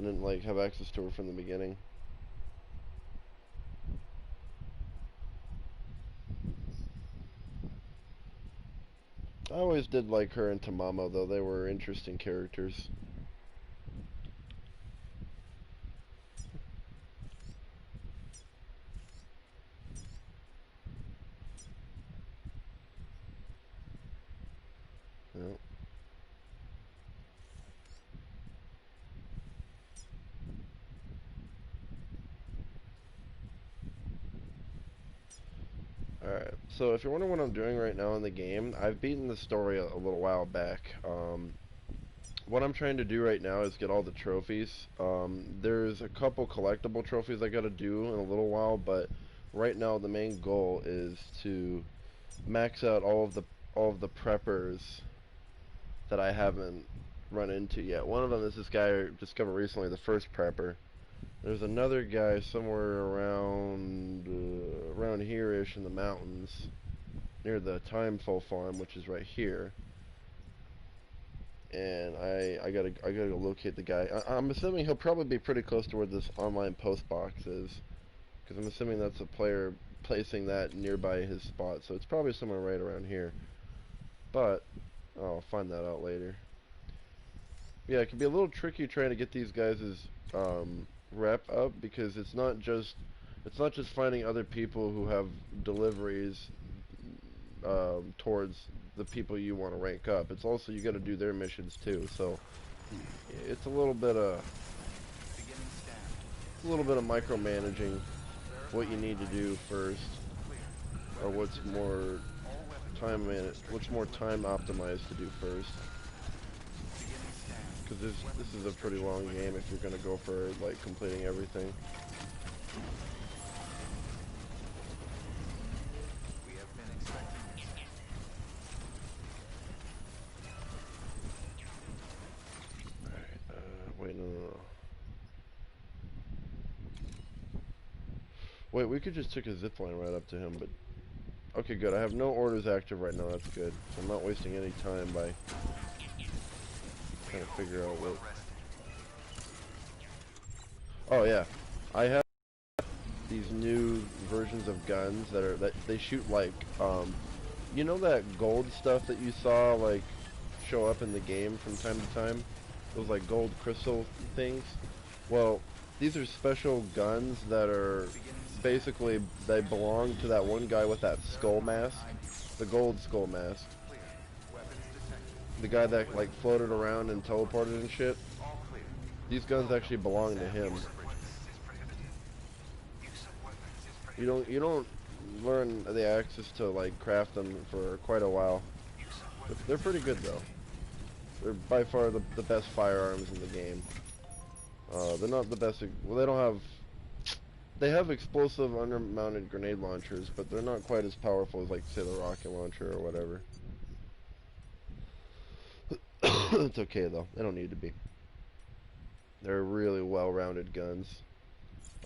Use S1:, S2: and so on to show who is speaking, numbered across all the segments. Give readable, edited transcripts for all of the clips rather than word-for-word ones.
S1: didn't like have access to her from the beginning. I always did like her and Tamamo, though. They were interesting characters. Yep. Alright, so if you're wondering what I'm doing right now in the game, I've beaten the story a little while back. What I'm trying to do right now is get all the trophies. There's a couple collectible trophies I gotta do in a little while, but right now the main goal is to max out all of the preppers that I haven't run into yet. One of them is this guy I discovered recently, the first prepper. There's another guy somewhere around here-ish in the mountains, near the Timeful farm, which is right here. And I gotta go locate the guy. I'm assuming he'll probably be pretty close to where this online post box is, because I'm assuming that's a player placing that nearby his spot. So it's probably somewhere right around here. But I'll find that out later. Yeah, it can be a little tricky trying to get these guys' rep up, because it's not just finding other people who have deliveries towards the people you want to rank up. It's also you got to do their missions too. So it's a little bit of micromanaging what you need to do first, or what's more time optimized to do first. Because this is a pretty long game if you're gonna go for like completing everything. Wait, no. Wait, we could just take a zipline right up to him, but... Okay, good. I have no orders active right now, that's good. So I'm not wasting any time by trying to figure out what... Oh, yeah. I have these new versions of guns that they shoot like, you know that gold stuff that you saw, like, show up in the game from time to time? Those, like, gold crystal things? Well, these are special guns that are... Basically, they belong to that one guy with that skull mask. The gold skull mask. The guy that, like, floated around and teleported and shit. These guns actually belong to him. You don't learn the access to, like, craft them for quite a while. They're pretty good, though. They're by far the best firearms in the game. They're not the best... Well, they don't have... They have explosive undermounted grenade launchers, but they're not quite as powerful as, like, say, the rocket launcher or whatever. It's okay, though. They don't need to be. They're really well-rounded guns.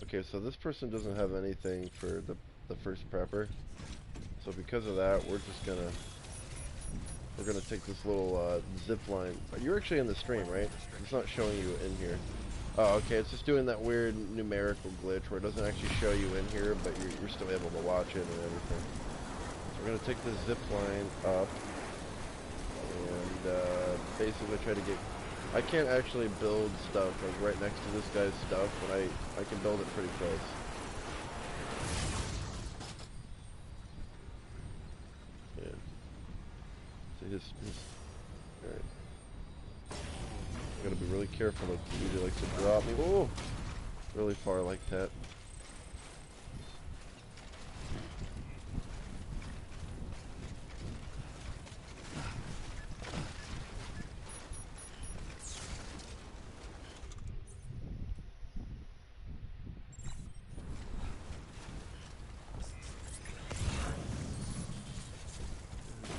S1: Okay, so this person doesn't have anything for the first prepper. So because of that, we're gonna take this little zip line. You're actually in the stream, right? It's not showing you in here. Oh, okay, it's just doing that weird numerical glitch where it doesn't actually show you in here, but you're still able to watch it and everything. So we're going to take this zip line up and basically try to get... I can't actually build stuff like right next to this guy's stuff, but I can build it pretty close. Yeah. See his alright. Gotta be really careful, like he usually likes to drop me. Oh! Really far like that.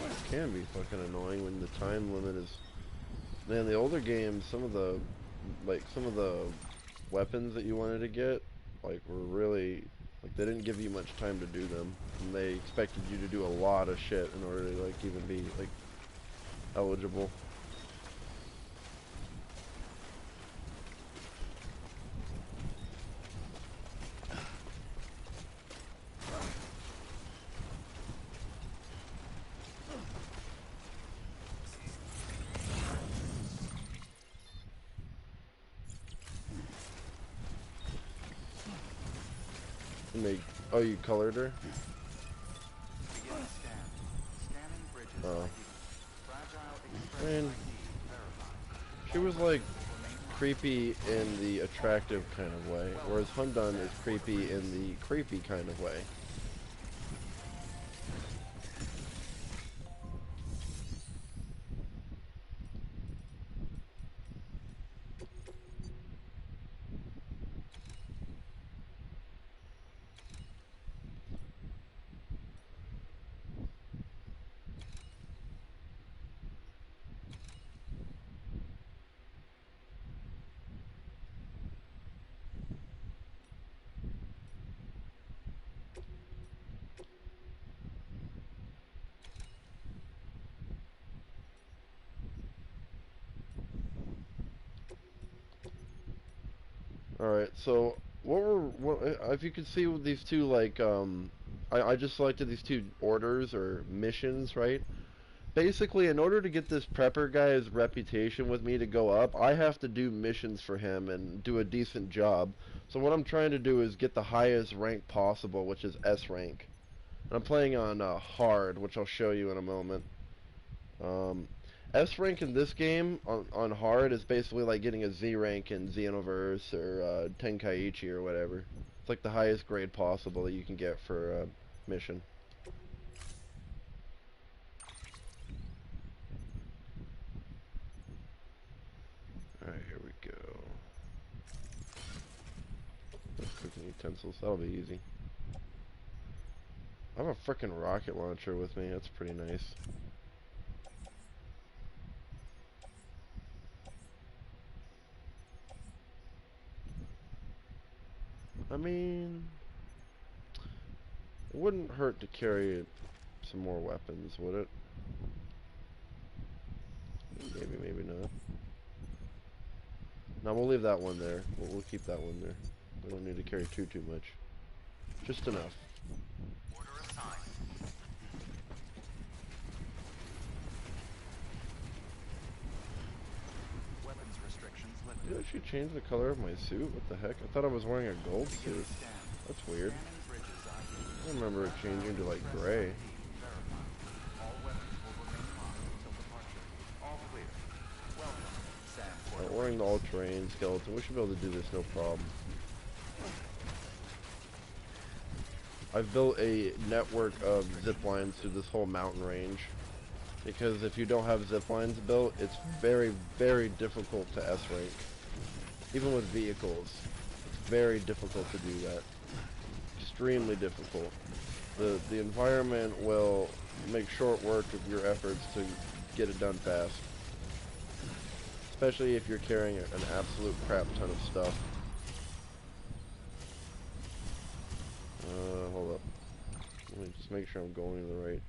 S1: It can be fucking annoying when the time limit is... Man, the older games, some of the weapons that you wanted to get, like, were really, like, they didn't give you much time to do them, and they expected you to do a lot of shit in order to, like, even be, like, eligible. Make. Oh, you colored her? Oh. I mean, she was like creepy in the attractive kind of way, whereas Hundun is creepy in the creepy kind of way. Alright, so if you could see with these two, like, I just selected these two orders or missions, right? Basically, in order to get this prepper guy's reputation with me to go up, I have to do missions for him and do a decent job. So what I'm trying to do is get the highest rank possible, which is S rank. And I'm playing on hard, which I'll show you in a moment. Um, S rank in this game on hard is basically like getting a Z rank in Xenoverse or Tenkaichi or whatever. It's like the highest grade possible that you can get for a mission. Alright, here we go. Cooking utensils, that'll be easy. I have a frickin' rocket launcher with me, that's pretty nice. I mean, it wouldn't hurt to carry some more weapons, would it? Maybe, maybe not. No, we'll leave that one there. We'll keep that one there. We don't need to carry too much. Just enough.
S2: Order assigned. Weapons restrictions lifted.
S1: Did I actually change the color of my suit? What the heck? I thought I was wearing a gold suit. That's weird. I don't remember it changing to like gray. Alright, wearing the all-terrain skeleton. We should be able to do this no problem. I've built a network of zip lines through this whole mountain range. Because if you don't have zip lines built, it's very, very difficult to S rank. Even with vehicles, it's very difficult to do that. Extremely difficult. The environment will make short work of your efforts to get it done fast. Especially if you're carrying an absolute crap ton of stuff. Hold up. Let me just make sure I'm going to the right.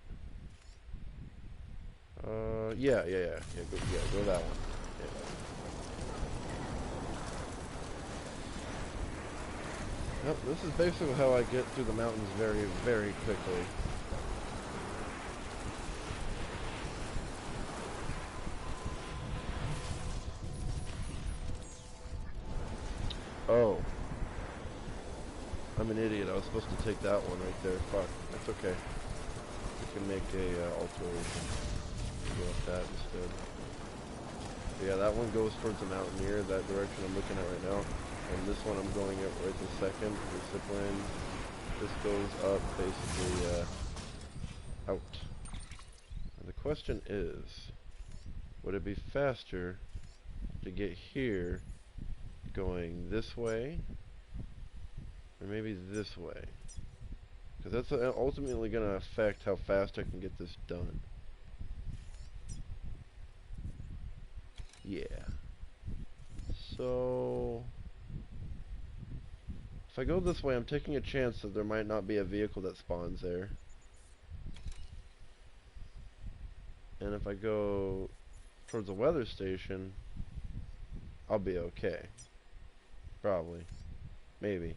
S1: Yeah, go that one. Yeah. Yep, this is basically how I get through the mountains very, very quickly. Oh. I'm an idiot. I was supposed to take that one right there. Fuck. That's okay. We can make a alteration. Go with that instead. But yeah, that one goes towards the mountaineer, that direction I'm looking at right now. And this one I'm going at right this second. The zip line. This goes up basically out. And the question is, would it be faster to get here going this way, or maybe this way? Because that's ultimately going to affect how fast I can get this done. Yeah. So if I go this way, I'm taking a chance that there might not be a vehicle that spawns there. And if I go towards the weather station, I'll be okay. Probably. Maybe.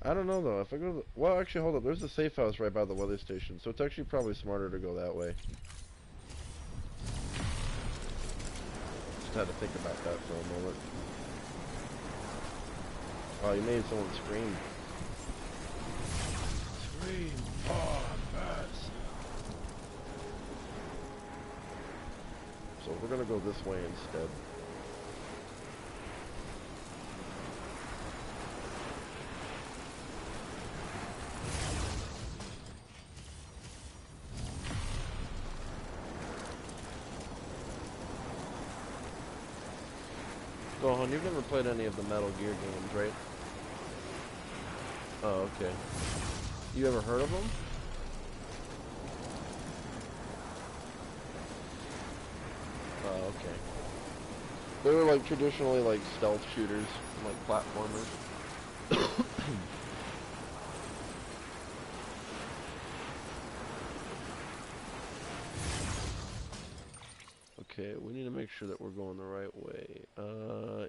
S1: I don't know though. If I go to the, well, actually, hold up. There's a safe house right by the weather station, so it's actually probably smarter to go that way. Just had to think about that for a moment. Oh, you made someone scream. Scream. Oh, yes. So we're gonna go this way instead. Gohan, you've never played any of the Metal Gear games, right? Oh, okay. You ever heard of them? Oh, okay. They were like traditionally like stealth shooters, like platformers. Okay, we need to make sure that we're going the right way.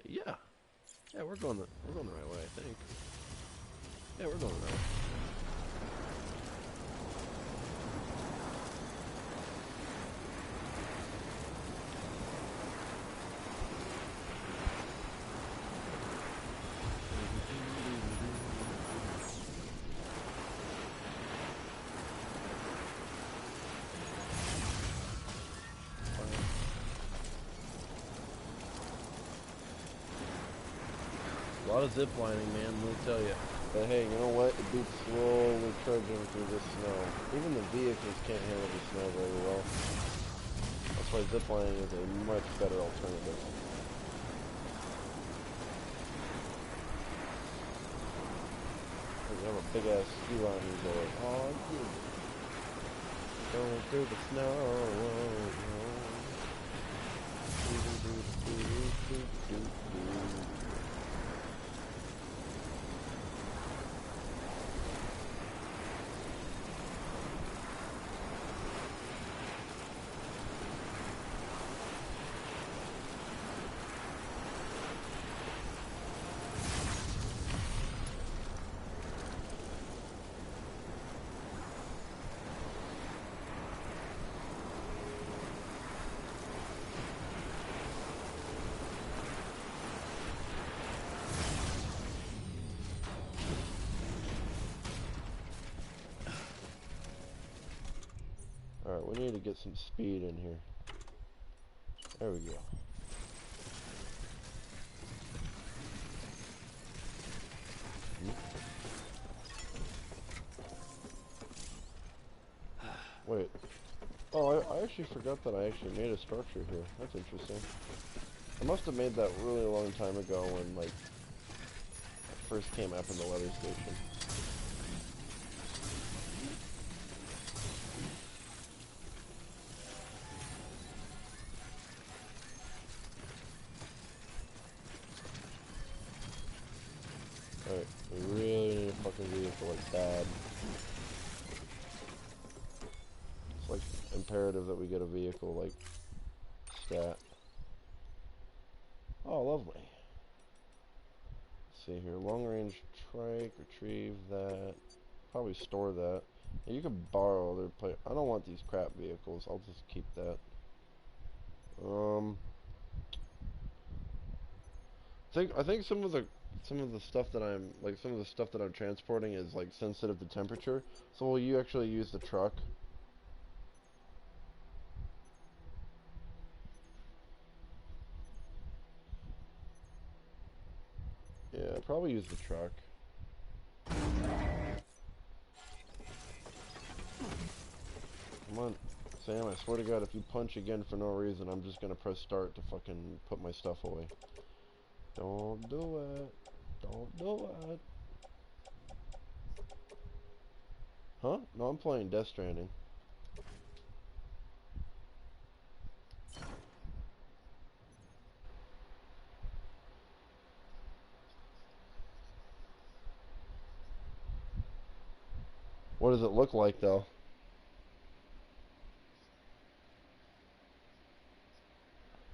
S1: Yeah. Yeah, we're going the right way, I think. Yeah, we're going the right way. A lot of zip lining, man, let me tell you. But hey, you know what? It beats slowly trudging through this snow. Even the vehicles can't handle the snow very well. That's why zip lining is a much better alternative. We have a big ass ski line going. Oh yeah. Going through the snow. Alright, we need to get some speed in here. There we go. Wait. Oh, I actually forgot that I actually made a structure here. That's interesting. I must have made that really long time ago when, like, I first came up in the weather station. Alright, we really need a fucking vehicle like bad. It's like imperative that we get a vehicle like stat. Oh, lovely. Let's see here. Long range trike, retrieve that. Probably store that. Yeah, you can borrow other play. I don't want these crap vehicles. I'll just keep that. I think some of the stuff that I'm transporting is like sensitive to temperature. So will you actually use the truck? Yeah, probably use the truck. Come on, Sam, I swear to God, if you punch again for no reason, I'm just gonna press start to fucking put my stuff away. Don't do it. Don't do it. Huh? No, I'm playing Death Stranding. What does it look like, though?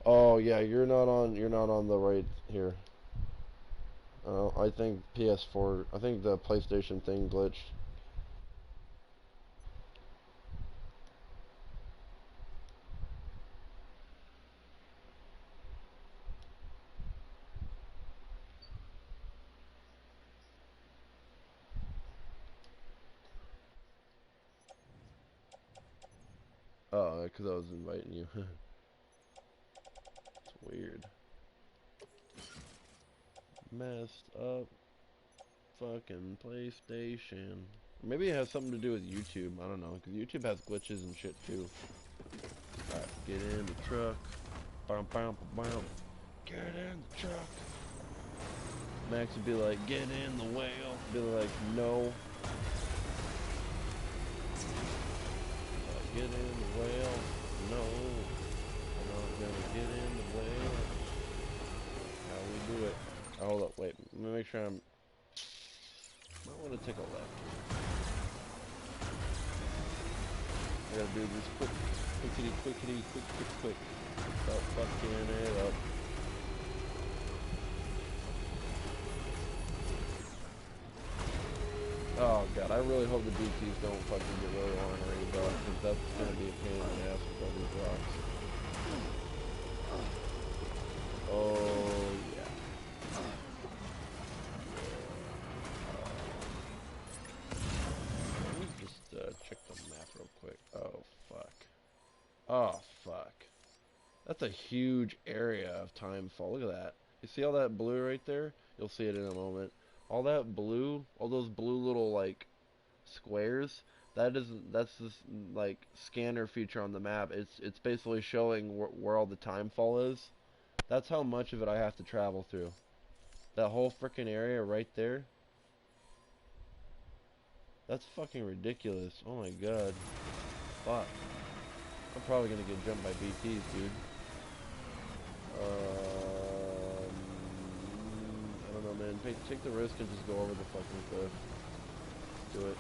S1: Oh, yeah, you're not on the right here. I think PS4, I think the PlayStation thing glitched. Oh, because I was inviting you. It's weird. Messed up fucking PlayStation. Maybe it has something to do with YouTube. I don't know, because YouTube has glitches and shit too. Alright, get in the truck. Bam, bam, bam. Get in the truck. Max would be like, get in the whale. Be like, no. Get in the whale. No. I'm not gonna get in the whale. How we do it. Oh, hold up, wait. Let me make sure I'm... Might want to take a left. I gotta do this quick. Quickity, quick. Stop fucking it up. Oh god, I really hope the BTs don't fucking get really ornery, bro, because that's gonna be a pain in the ass with all these rocks. Oh yeah. Let me just check the map real quick. Oh fuck. Oh fuck. That's a huge area of time fall. Look at that. You see all that blue right there? You'll see it in a moment. All that blue, all those blue little like squares, that's this like scanner feature on the map. It's basically showing where all the time fall is. That's how much of it I have to travel through. That whole freaking area right there. That's fucking ridiculous. Oh my god. Fuck. I'm probably gonna get jumped by BTs, dude. I don't know, man. Take the risk and just go over the fucking cliff. Do it.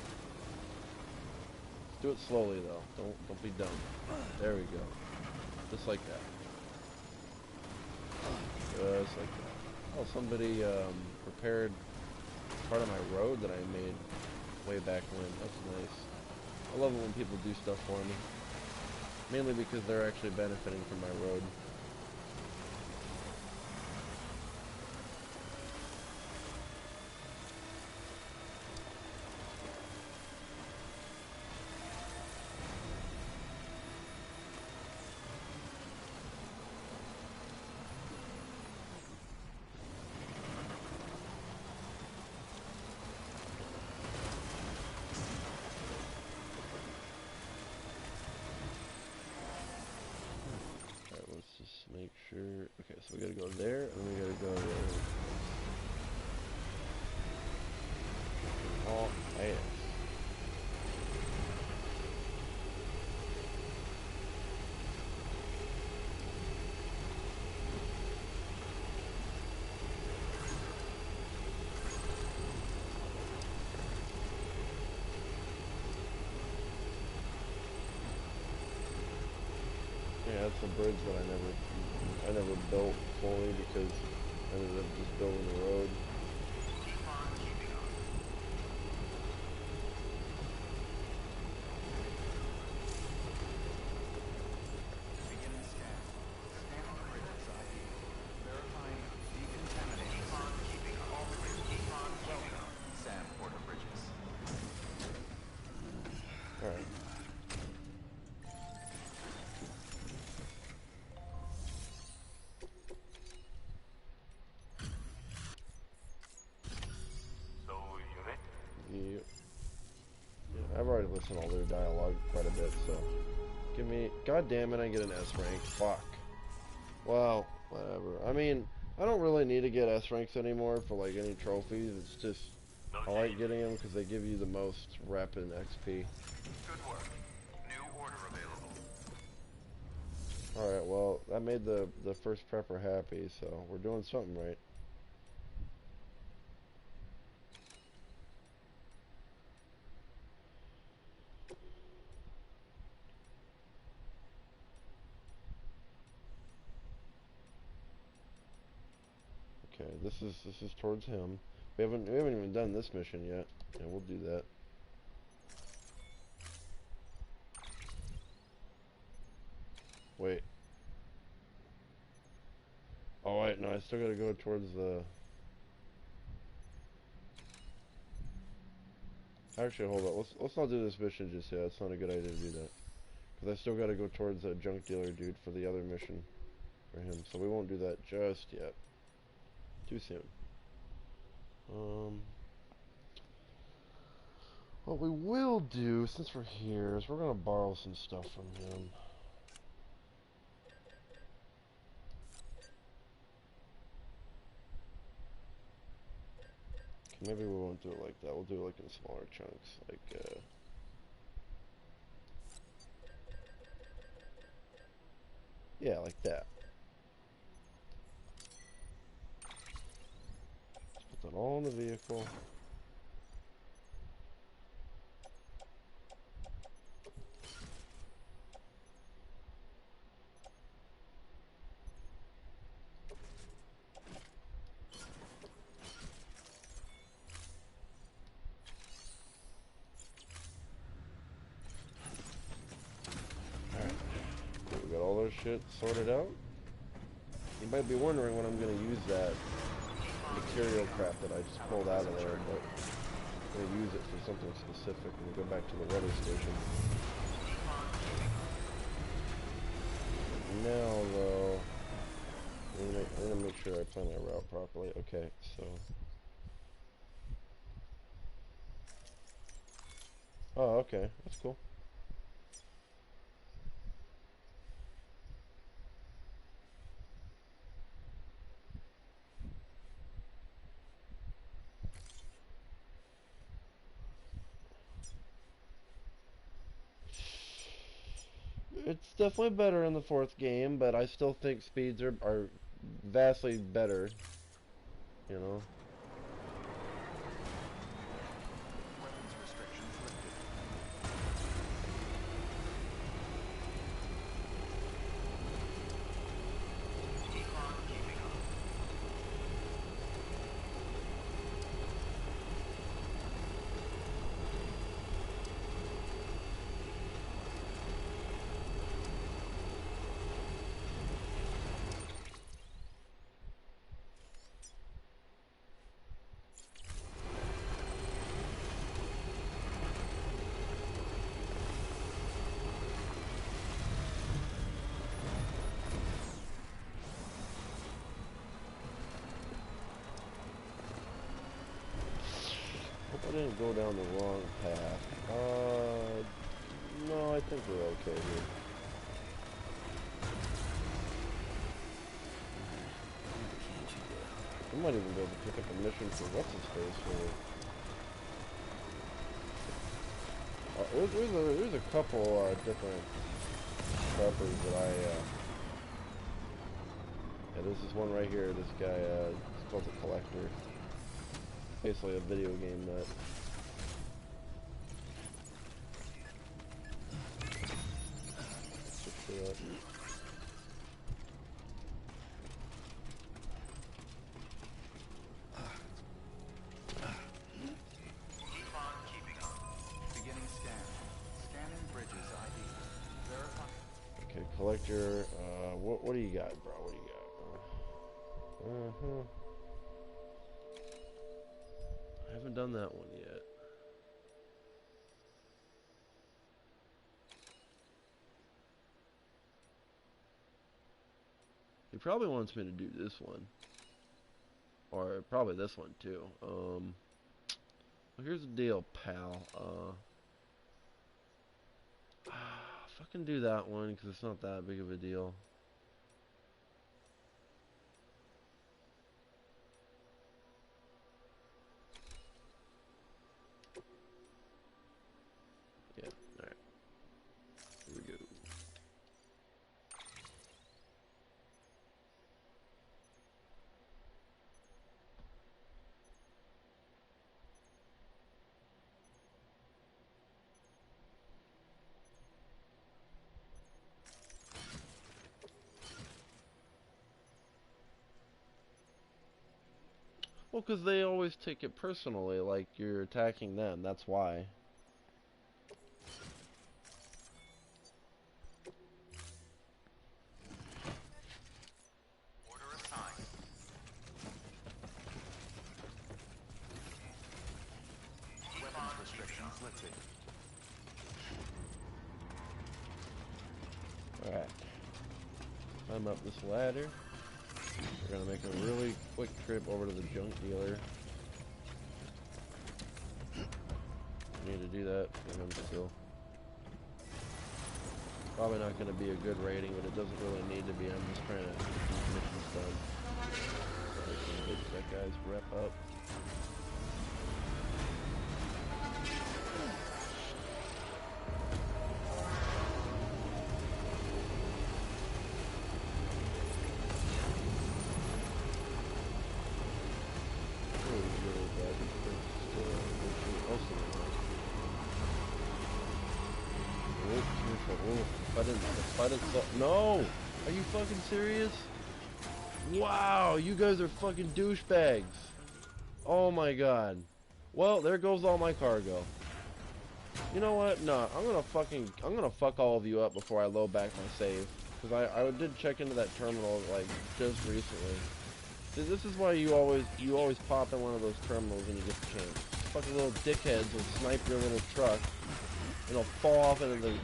S1: Do it slowly though. Don't be dumb. There we go. Just like that. Just like that. Oh, somebody repaired part of my road that I made way back when. That's nice. I love it when people do stuff for me. Mainly because they're actually benefiting from my road. Just make sure. Okay, so we gotta go there, and we gotta go there. Oh, man. Yeah, that's a bridge that I never built fully because I ended up just building the road.
S2: Keep on keeping on. Beginning scan. Scan on bridges ID. Verifying decontamination. Keep on keeping on. All bridges. Keep on keeping on. Sam Porter Bridges.
S1: Alright.
S2: So, unit?
S1: Yeah. Yeah, I've already listened to all their dialogue quite a bit, so. Give me. God damn it, I get an S rank. Fuck. Well, whatever. I mean, I don't really need to get S ranks anymore for like any trophies. It's just.
S2: No
S1: I like
S2: change.
S1: getting them because they give you the most rep and XP.
S2: Good work. New order available.
S1: Alright, well, that made the first prepper happy, so we're doing something right. Okay, this is towards him. We haven't even done this mission yet. Yeah, we'll do that. Wait. Oh wait, no, I still gotta go towards the... Actually, hold up. Let's not do this mission just yet. It's not a good idea to do that. Because I still got to go towards that junk dealer dude for the other mission for him. So we won't do that just yet. Too soon. What we will do, since we're here, is we're going to borrow some stuff from him. Okay, maybe we won't do it like that. We'll do it like in smaller chunks. Like, yeah, like that. Put that all in the vehicle. We got all those shit sorted out. You might be wondering when I'm going to use that material crap that I just pulled out of there, but I'm going to use it for something specific when we go back to the weather station. Now, though, I'm going to make sure I plan my route properly. Okay, so... Oh, okay, that's cool. It's definitely better in the fourth game, but I still think speeds are vastly better, you know?
S2: Weapons restrictions lifted.
S1: Hope I didn't go down the wrong path. No, I think we're okay here. We might even be able to pick up a mission for what's-his-face for... there's a couple different preppers that yeah, this is one right here. This guy, it's called the Collector. Basically a video game nut.
S2: Beginning scan. Scanning bridges ID. Verify.
S1: Okay, Collector, what do you got, bro? What do you got? I haven't done that one yet. He probably wants me to do this one. Or probably this one too. Well, here's the deal, pal. Fucking do that one because it's not that big of a deal. Yeah, alright. Here we go. Well, because they always take it personally, like you're attacking them, that's why.
S2: Order assigned. Weapons restrictions lifted.
S1: climb up this ladder. We're gonna make a really quick trip over to the junk dealer. Need to do that for him still. Probably not gonna be a good rating, but it doesn't really need to be. I'm just trying to get these missions done. So I can get that guy's rep up. No! Are you fucking serious? Wow, you guys are fucking douchebags. Oh my god. Well, there goes all my cargo. You know what? No, I'm gonna fuck all of you up before I load back my save. Because I did check into that terminal, like, just recently. See, this is why you always pop in one of those terminals when you get the chance. Fucking little dickheads will snipe your little truck. And it'll fall off into the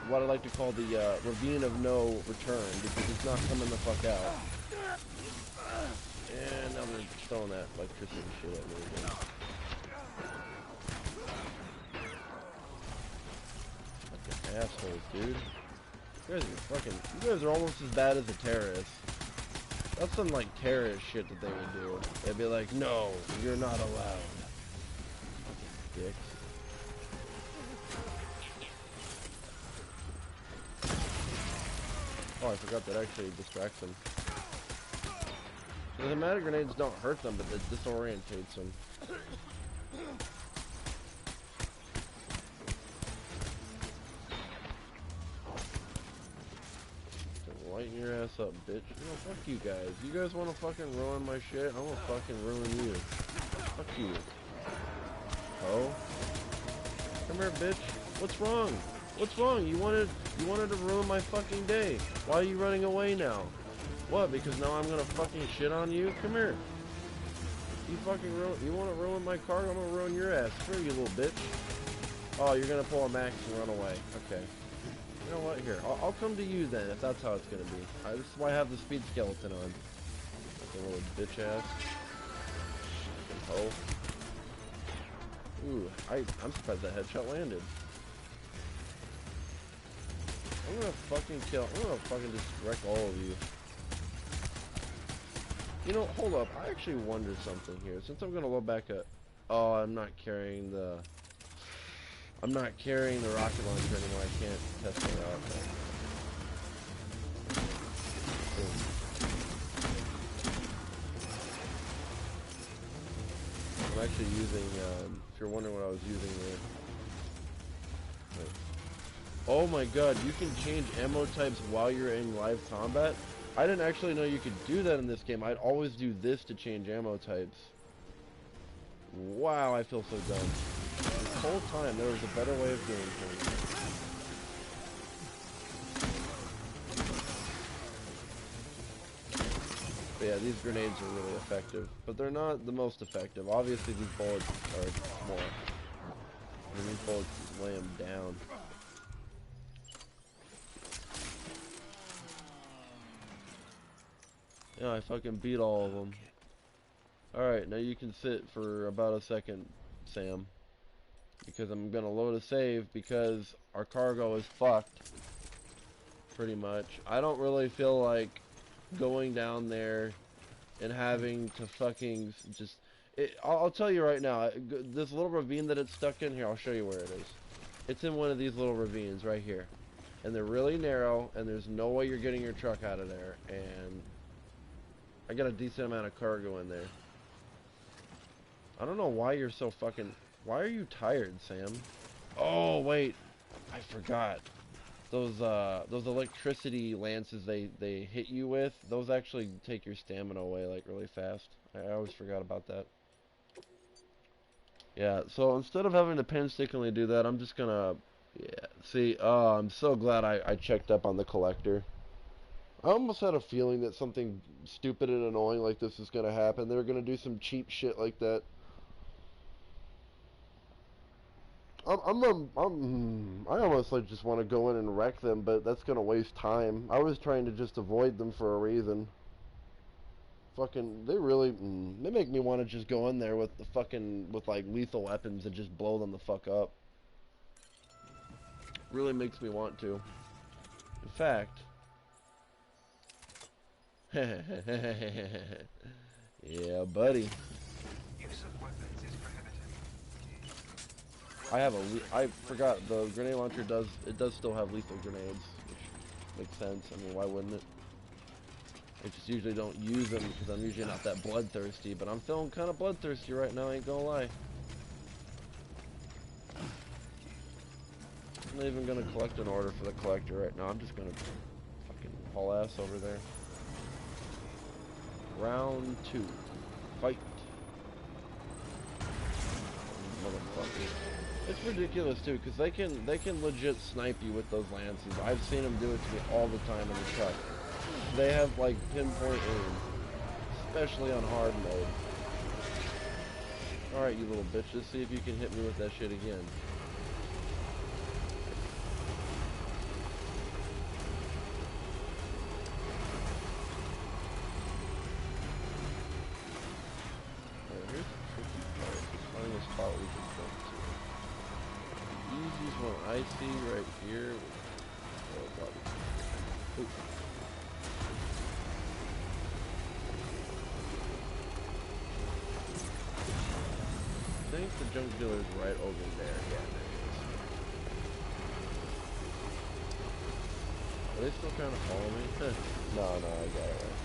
S1: what I like to call the ravine of no return, because it's not coming the fuck out. And now they're throwing that electricity shit at me again. Fucking assholes, dude. You guys are almost as bad as the terrorists. That's some like terrorist shit that they would do. They'd be like, no, you're not allowed. Fucking dicks. Oh, I forgot that actually distracts them. The automatic grenades don't hurt them, but it disorientates them. Lighten your ass up, bitch. No, fuck you guys. You guys want to fucking ruin my shit? I'm gonna fucking ruin you. Fuck you. Oh? Come here, bitch. What's wrong? What's wrong? You wanted to ruin my fucking day. Why are you running away now? What? Because now I'm gonna fucking shit on you? Come here. You want to ruin my car? I'm gonna ruin your ass. Screw you, little bitch. Oh, you're gonna pull a max and run away. Okay. You know what? Here, I'll come to you then, if that's how it's gonna be. This is why I have the speed skeleton on. Like a little bitch ass. Fucking hoe. Ooh, I'm surprised that headshot landed. I'm gonna fucking just wreck all of you. You know, hold up. I actually wondered something here. Since I'm gonna load back up. Oh, I'm not carrying the rocket launcher anymore. I can't test it out. I'm actually using, if you're wondering what I was using there. Wait. Oh my god, you can change ammo types while you're in live combat? I didn't actually know you could do that in this game. I'd always do this to change ammo types. Wow, I feel so dumb. This whole time, there was a better way of doing things. But yeah, these grenades are really effective. But they're not the most effective. Obviously, these bullets are more. I mean, these bullets lay them down. Yeah, I fucking beat all of them. Alright, now you can sit for about a second, Sam. Because I'm gonna load a save because our cargo is fucked. Pretty much. I don't really feel like going down there and having to fucking just... I'll tell you right now, this little ravine that it's stuck in here, I'll show you where it is. It's in one of these little ravines right here. And they're really narrow, and there's no way you're getting your truck out of there. And I got a decent amount of cargo in there. I don't know why you're so fucking... Why are you tired, Sam? Oh, wait. I forgot. Those electricity lances they hit you with, those actually take your stamina away, like, really fast. I always forgot about that. Yeah, so instead of having to painstakingly do that, I'm just gonna... Yeah, see, I'm so glad I checked up on the collector. I almost had a feeling that something stupid and annoying like this is gonna happen. They were gonna do some cheap shit like that. I almost like just want to go in and wreck them, but that's gonna waste time. I was trying to just avoid them for a reason. Fucking, they really, they make me want to just go in there with the fucking, with like lethal weapons and just blow them the fuck up. Really makes me want to. In fact, yeah, buddy.
S2: Use of weapons is prohibited.
S1: I forgot the grenade launcher does still have lethal grenades, which makes sense. I mean, why wouldn't it? I just usually don't use them because I'm usually not that bloodthirsty, but I'm feeling kind of bloodthirsty right now, ain't gonna lie. I'm not even gonna collect an order for the collector right now. I'm just gonna fucking haul ass over there. Round 2. Fight. Motherfucker. It's ridiculous too, because they can legit snipe you with those lances. I've seen them do it to me all the time in the truck. They have like pinpoint aim, especially on hard mode. Alright, you little bitch, let's see if you can hit me with that shit again. Alright, here's the tricky part. Just finding a spot we can jump to. The easiest one I see right here. Oh, buddy. Ooh. I think the junk dealer is right over there. Yeah, there he is. Are they still trying to follow me? No, I got it right.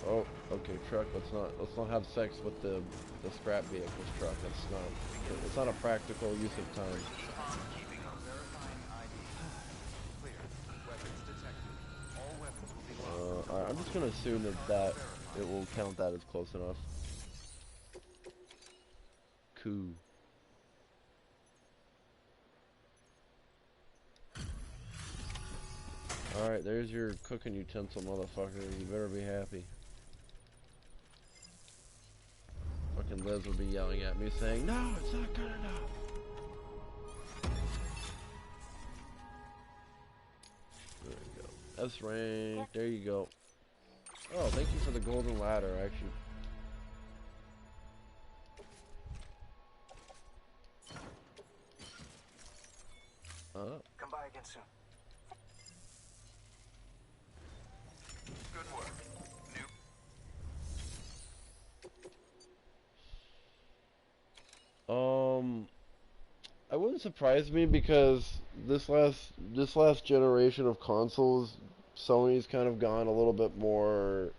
S1: Oh, okay, truck. Let's not have sex with the scrap vehicle's truck. It's not a practical use of time.
S2: Verifying ID. Clear. Weapons detected. All weapons will be locked.
S1: Alright, I'm just gonna assume that it will count that as close enough. Cool. Alright, there's your cooking utensil, motherfucker. You better be happy. Fucking Liz will be yelling at me saying, no, it's not good enough. There we go. S rank. There you go. Oh, thank you for the golden ladder, actually.
S2: Come by again soon. Good work. New.
S1: It wouldn't surprise me because this last generation of consoles, Sony's kind of gone a little bit more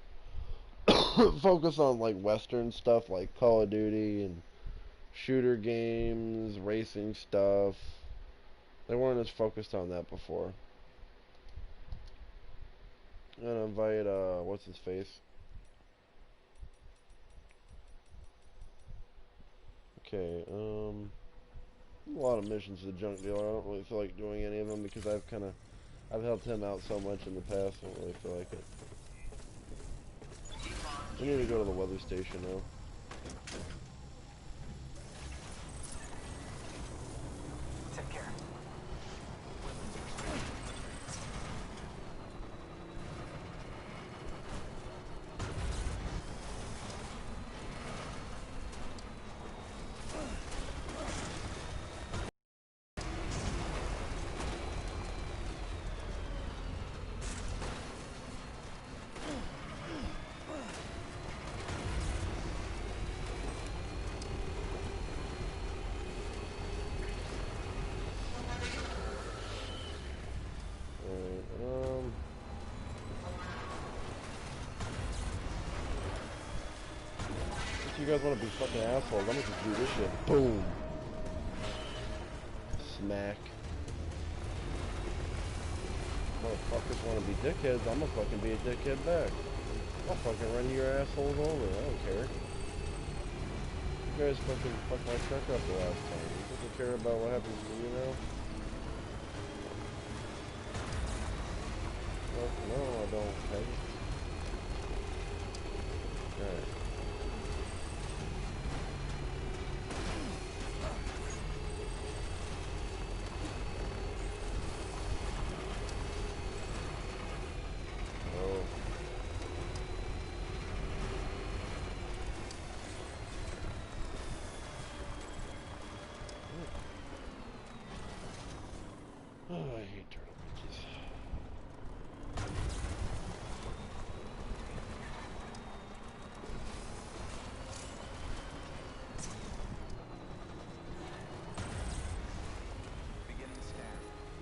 S1: focused on like Western stuff like Call of Duty and shooter games, racing stuff. They weren't as focused on that before. I'm gonna invite what's his face? Okay, a lot of missions to the junk dealer. I don't really feel like doing any of them because I've helped him out so much in the past. I don't really feel like it. We need to go to the weather station now.
S2: Take care.
S1: If you guys want to be fucking assholes, I'm gonna just do this shit. Boom. Smack. Motherfuckers want to be dickheads, I'm gonna fucking be a dickhead back. I'll fucking run your assholes over, I don't care. You guys fucking fucked my truck up the last time. You doesn't care about what happens to you now? Well, no, I don't have it. Alright. Oh. Oh, I hate turtle bitches.
S2: Beginning scan.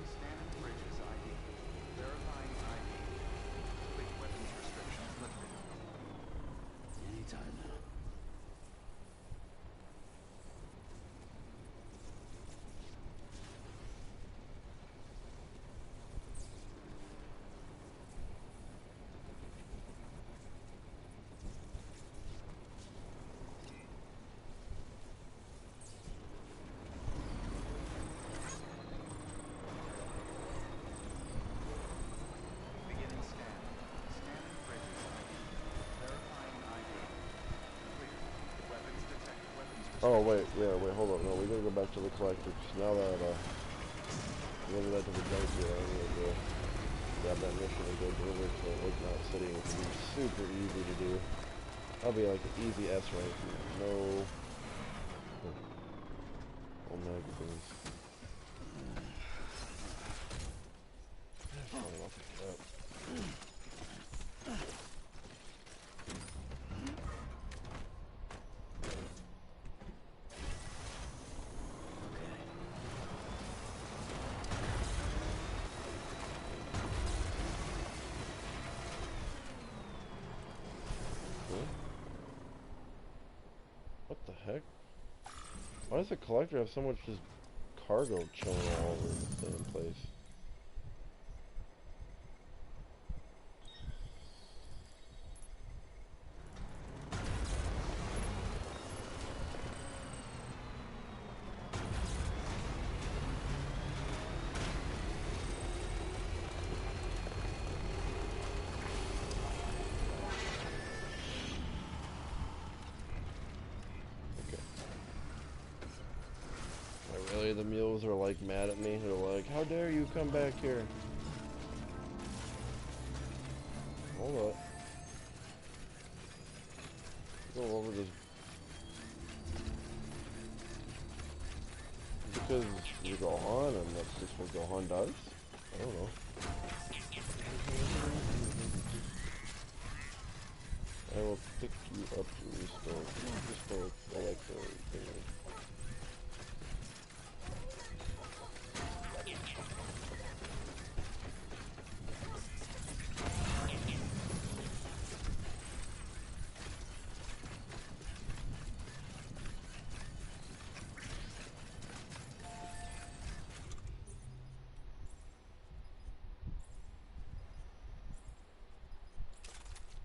S2: Scanning bridges ID. Verifying ID. Quick weapons restrictions lifted.
S3: Anytime now.
S2: Beginning scan. Scanning bridges ID. Verifying ID. Clear. Weapons detect. Weapons
S1: Oh, wait,
S2: restrictions
S1: yeah,
S2: lifted.
S1: wait, hold up. No, we gotta go back to the collector, 'cause now that, we went back to the junkyard, I'm gonna go grab that mission and go deliver it to Lake Mount City, which will be super easy to do. That'll be like an easy S rank. No. Oh, magazines. Sorry about that. Huh? What the heck? Why does the collector have so much just cargo chilling all over the damn place? Really, the mules are like mad at me. They're like, "How dare you come back here?" Hold up. Go over this because you go on, and that's just what Gohan does. I don't know. I will pick you up to restore electro.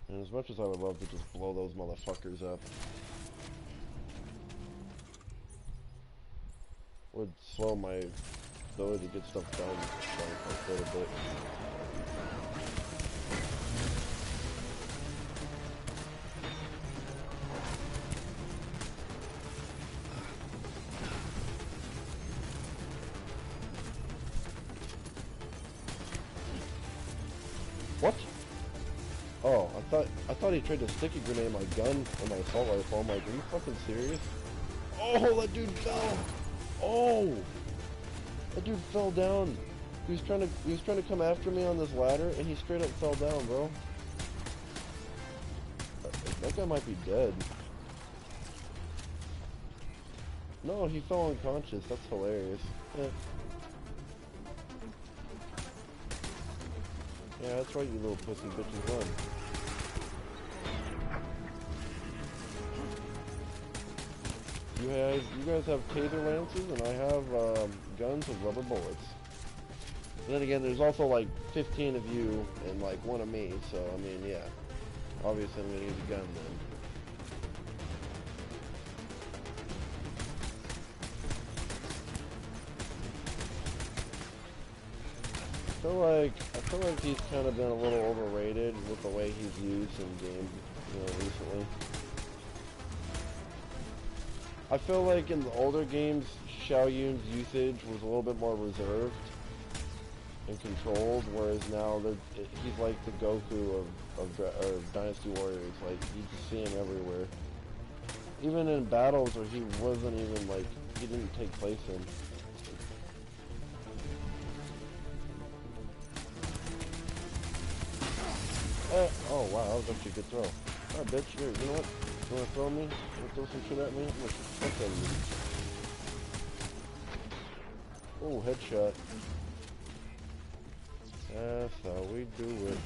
S1: And as much as I would love to just blow those motherfuckers up, would slow my ability to get stuff done by quite a bit. What? Oh, I thought he tried to sticky grenade my gun and my assault rifle. I'm like, are you fucking serious? Oh, that dude fell. Oh, that dude fell down. He was trying to come after me on this ladder, and he straight up fell down, bro. That guy might be dead. No, he fell unconscious. That's hilarious. Yeah, that's right, you little pussy bitches. Run. You guys have taser lances, and I have guns with rubber bullets. And then again, there's also like 15 of you and like one of me, so I mean, yeah. Obviously, I'm gonna use a gun then. I feel like he's kind of been a little overrated with the way he's used in games, recently. I feel like in the older games, Xiao Yun's usage was a little bit more reserved and controlled, whereas now he's like the Goku of Dynasty Warriors. Like, you just see him everywhere. Even in battles where he wasn't even, like, he didn't take place in. Oh wow, that was actually a good throw. Alright, bitch, here, you know what? You wanna throw me? You wanna throw some shit at me? I'm gonna fuck out of you. Oh, headshot. That's how we do it.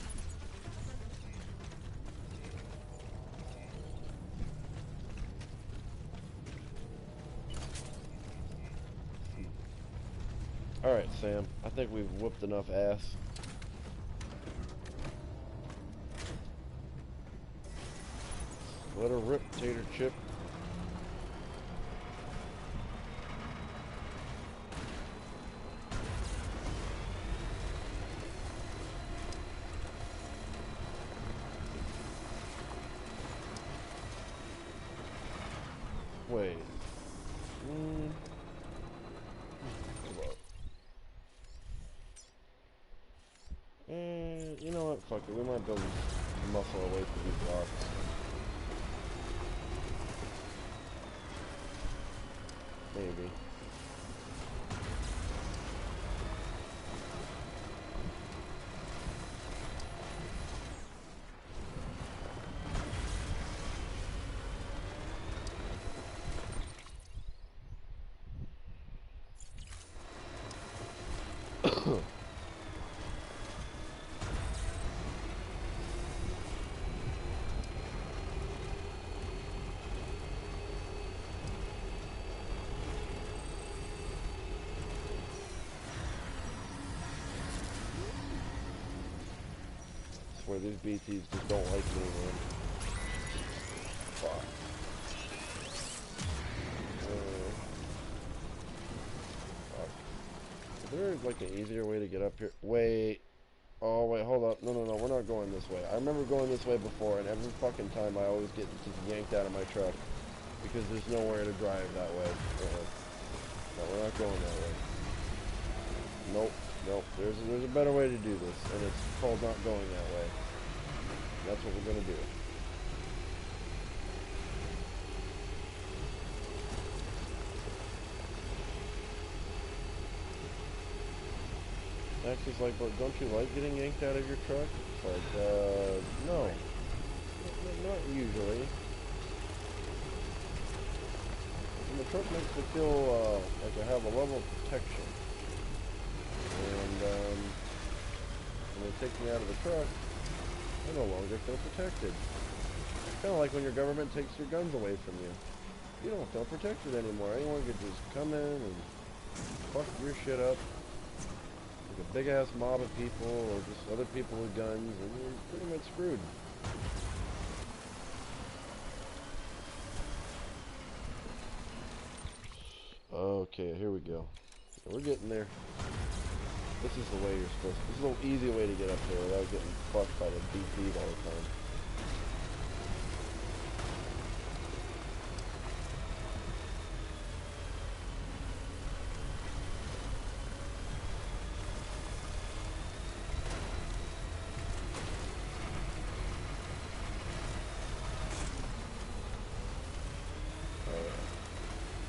S1: Alright, Sam. I think we've whooped enough ass. Let her rip, tater chip. Wait. Hold up. You know what? Fuck it. We might be able to muscle our way through these blocks. Maybe. Where these BTs just don't like me, man. Fuck. Fuck. Is there like an easier way to get up here? Wait. Oh wait, hold up. No, we're not going this way. I remember going this way before, and every fucking time I always get just yanked out of my truck because there's nowhere to drive that way. No, we're not going that way. Nope. There's a better way to do this, and it's called not going that way. That's what we're gonna do. Max is like, but don't you like getting yanked out of your truck? It's like, no. Not usually. And the truck makes me feel, like I have a level of protection. And, when they take me out of the truck, I no longer feel protected. Kind of like when your government takes your guns away from you. You don't feel protected anymore. Anyone could just come in and fuck your shit up. Like a big ass mob of people or just other people with guns, and you're pretty much screwed. Okay, here we go. We're getting there. This is the way you're supposed to. This is the easy way to get up there without getting fucked by the BP all the time.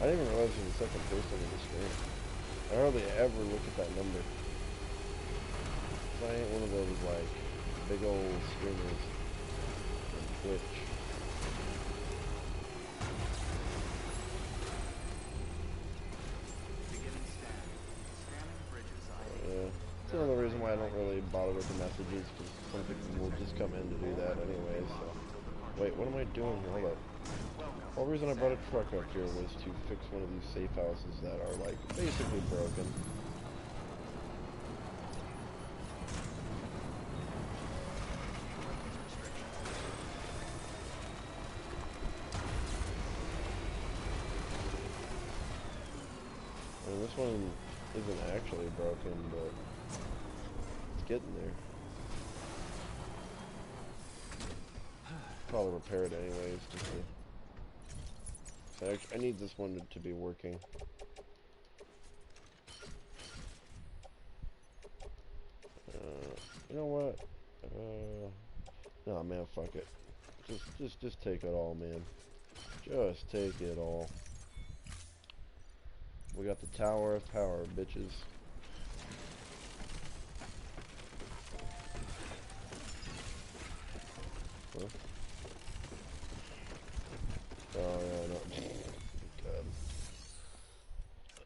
S1: I didn't even realize there was a second person on the screen. I hardly ever look at that number. I ain't one of those, like, big old streamers on Twitch. Yeah. That's another reason why I don't really bother with the messages, because some people will just come in to do that anyway, so. Wait, what am I doing here? Hold up. The whole reason I brought a truck up here was to fix one of these safe houses that are, like, basically broken. I mean, this one isn't actually broken, but It's getting there. Probably repair it anyways. Just to, I need this one to be working. You know what? Nah, man, fuck it. Just take it all, man. Just take it all. We got the Tower of Power, bitches. Huh? Oh, yeah, no. God.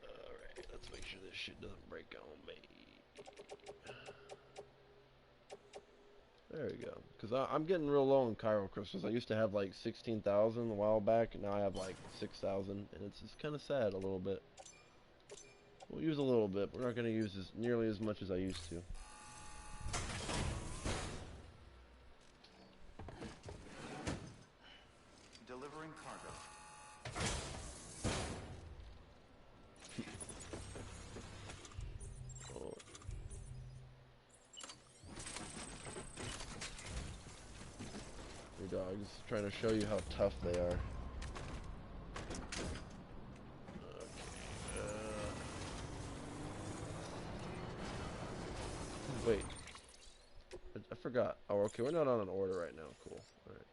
S1: Alright, let's make sure this shit doesn't break on me. There we go. Because I'm getting real low on Chiral crystals. I used to have like 16,000 a while back, and now I have like 6,000, and it's just kind of sad a little bit. We'll use a little bit, but we're not going to use nearly as much as I used to.
S2: Delivering cargo.
S1: Oh. Your dog's trying to show you how tough they are. Wait. I forgot. Oh, okay, we're not on an order right now. Cool. Alright.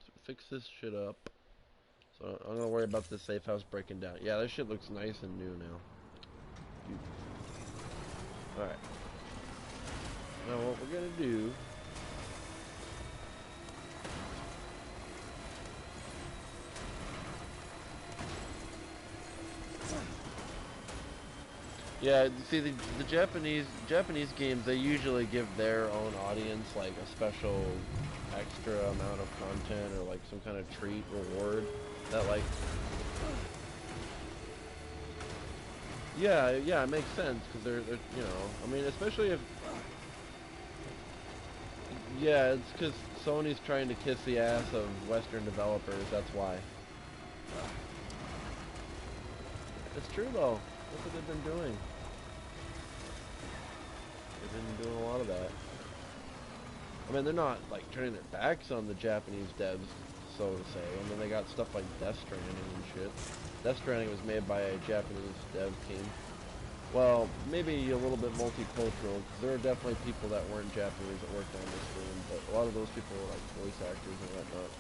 S1: So fix this shit up. So I'm gonna worry about this safe house breaking down. Yeah, this shit looks nice and new now. Alright. Now what we're gonna do... Yeah, see the Japanese games, they usually give their own audience like a special extra amount of content or like some kind of treat reward that like yeah, it makes sense because they're you know, I mean, especially if yeah, it's because Sony's trying to kiss the ass of Western developers. That's why. It's true though. That's what they've been doing. They've been doing a lot of that. I mean, they're not like turning their backs on the Japanese devs, so to say. I mean, they got stuff like Death Stranding and shit. Death Stranding was made by a Japanese dev team. Well, maybe a little bit multicultural, because there are definitely people that weren't Japanese that worked on this game, but a lot of those people were like voice actors and whatnot.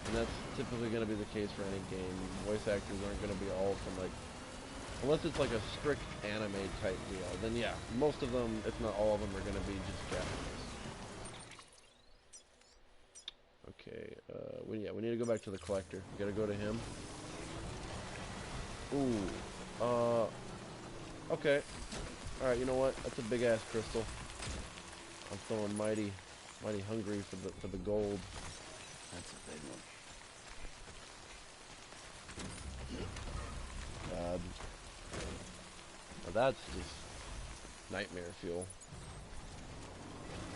S1: And that's typically going to be the case for any game. Voice actors aren't going to be all from like, unless it's like a strict anime type deal, then yeah, most of them, if not all of them, are going to be just Japanese. Okay, we need to go back to the collector. We gotta go to him. Ooh, okay. Alright, you know what? That's a big ass crystal. I'm feeling mighty hungry for the gold.
S2: That's a big one.
S1: Now that's just nightmare fuel.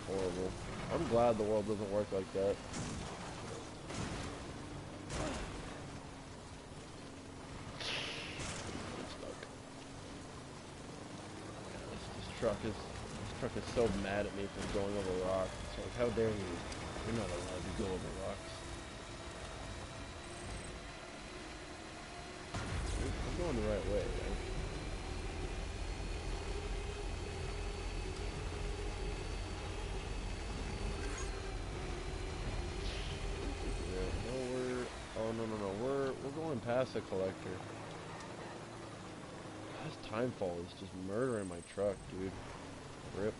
S1: Horrible. I'm glad the world doesn't work like that. This truck is so mad at me for going over rocks. It's like, how dare you? You're not allowed to go over rocks. I'm going the right way, right? Yeah, no, oh no, we're going past the collector. This timefall is just murdering my truck, dude. Rip.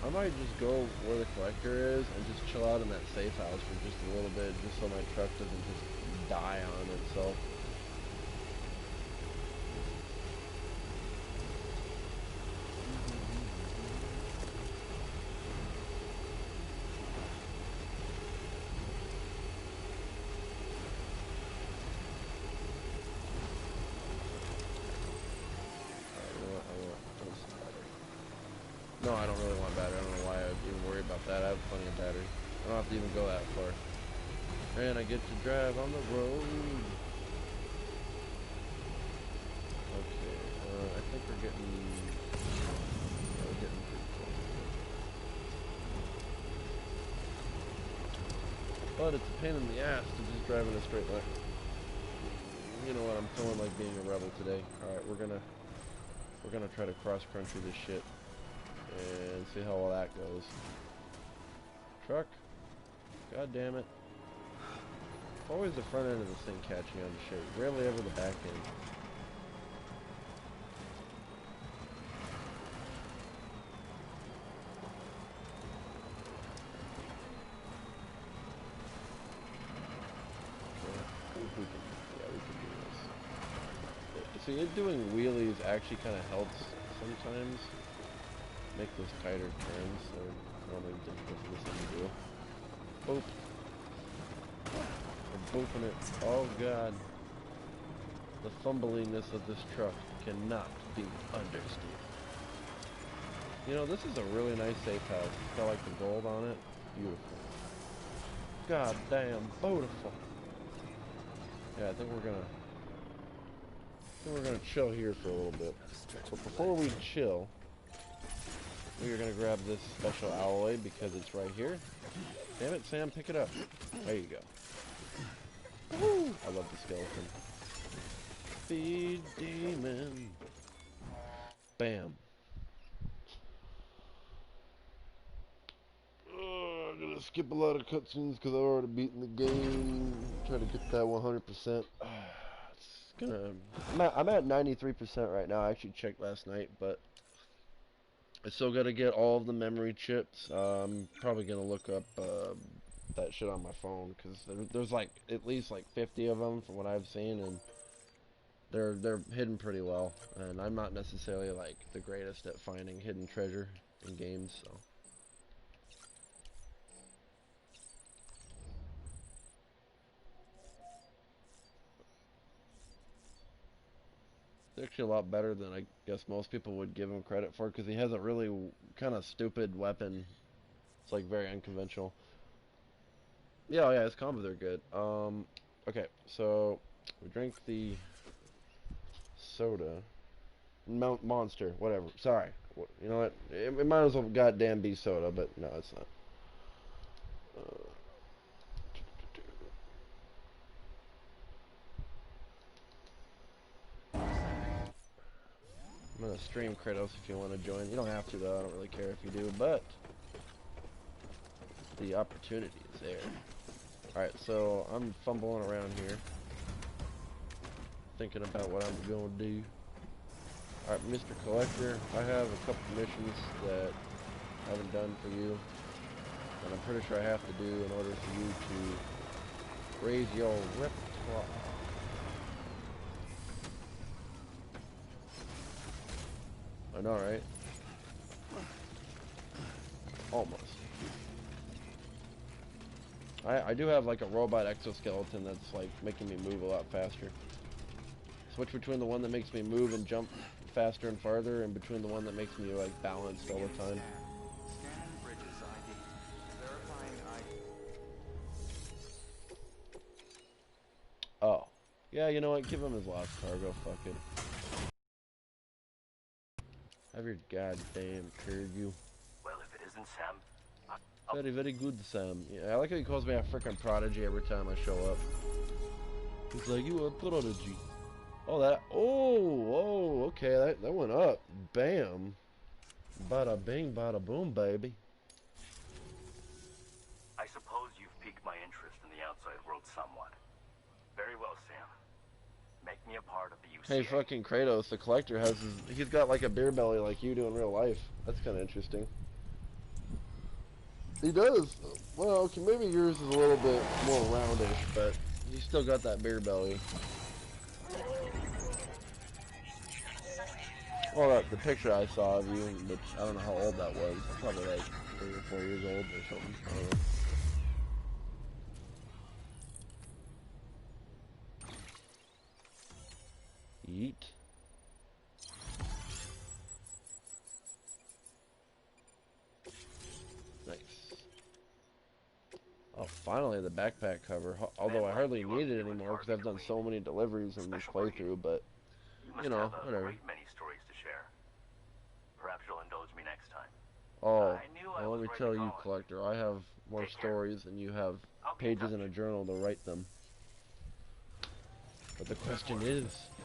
S1: I might just go where the collector is and just chill out in that safe house for just a little bit, just so my truck doesn't just die on itself. No, I don't really want battery. I don't know why I would even worry about that. I have plenty of battery. I don't have to even go that far. And I get to drive on the road. Okay, I think we're getting... Yeah, we're getting pretty close. But it's a pain in the ass to just drive in a straight line. You know what? I'm feeling like being a rebel today. All right, we're gonna try to cross country this shit and see how all that goes. Truck. God damn it. Always the front end of this thing catching on to shit. Rarely ever the back end. Yeah, we can do this. See, it doing wheelies actually kind of helps sometimes make those tighter turns. They're normally difficult for this thing to do. Boop. We're booping it. Oh god. The fumbliness of this truck cannot be understated. You know, this is a really nice safe house. It's got like the gold on it. Beautiful. God damn, beautiful. Yeah, I think we're gonna chill here for a little bit. But before we chill, we are gonna grab this special alloy because it's right here. Damn it, Sam, pick it up. There you go. Woo! I love the skeleton. Feed demon. Bam. I'm gonna skip a lot of cutscenes because I've already beaten the game. Try to get that 100%. It's gonna. I'm at 93% right now. I actually checked last night, but I still gotta get all of the memory chips. I'm probably gonna look up that shit on my phone because there's like at least like 50 of them from what I've seen, and they're hidden pretty well. And I'm not necessarily like the greatest at finding hidden treasure in games, so. It's actually a lot better than I guess most people would give him credit for because he has a really kind of stupid weapon. It's like very unconventional. Yeah, oh yeah, his combos are good. Okay, so we drink the soda. Monster, whatever. Sorry. You know what? It might as well goddamn be soda, but no, it's not. Uh, I'm gonna stream Kratos if you want to join. You don't have to though. I don't really care if you do, but the opportunity is there. All right, so I'm fumbling around here, thinking about what I'm gonna do. All right, Mr. Collector, I have a couple missions that I haven't done for you, and I'm pretty sure I have to do in order for you to raise your repertoire. I know, right? Almost. I do have like a robot exoskeleton that's like making me move a lot faster. Switch between the one that makes me move and jump faster and farther, and between the one that makes me like balanced all the time.
S2: Scanning bridges ID. Verifying ID.
S1: Oh. Yeah, you know what? Give him his lost cargo, fuck it. Have your goddamn cargo.
S3: Well, if it isn't Sam,
S1: Very, very good, Sam. Yeah, I like how he calls me a freaking prodigy every time I show up. He's like, you a prodigy. Oh, that. Oh, okay. That went up. Bam. Bada bing, bada boom, baby.
S3: I suppose you've piqued my interest in the outside world somewhat. Very well, Sam. Make me a part of the UCA.
S1: Hey, fucking Kratos, the collector he's got like a beer belly like you do in real life. That's kind of interesting. He does. Well, okay, maybe yours is a little bit more roundish, but he's still got that beer belly. Well, the picture I saw of you, which I don't know how old that was, probably like 3 or 4 years old or something. I don't know. Yeet. Nice. Oh, finally the backpack cover. Although I hardly need it anymore because I've done so many deliveries in this playthrough, but,
S3: You
S1: you
S3: must
S1: know,
S3: have a
S1: whatever.
S3: great many stories to share. Perhaps you'll indulge me next time.
S1: Oh,
S3: I knew I
S1: well, let
S3: was
S1: me
S3: right
S1: tell
S3: to
S1: you,
S3: call it.
S1: Collector, I have more
S3: Take care.
S1: stories than you have
S3: I'll be in
S1: pages in a
S3: touch.
S1: journal to write them. But the question is,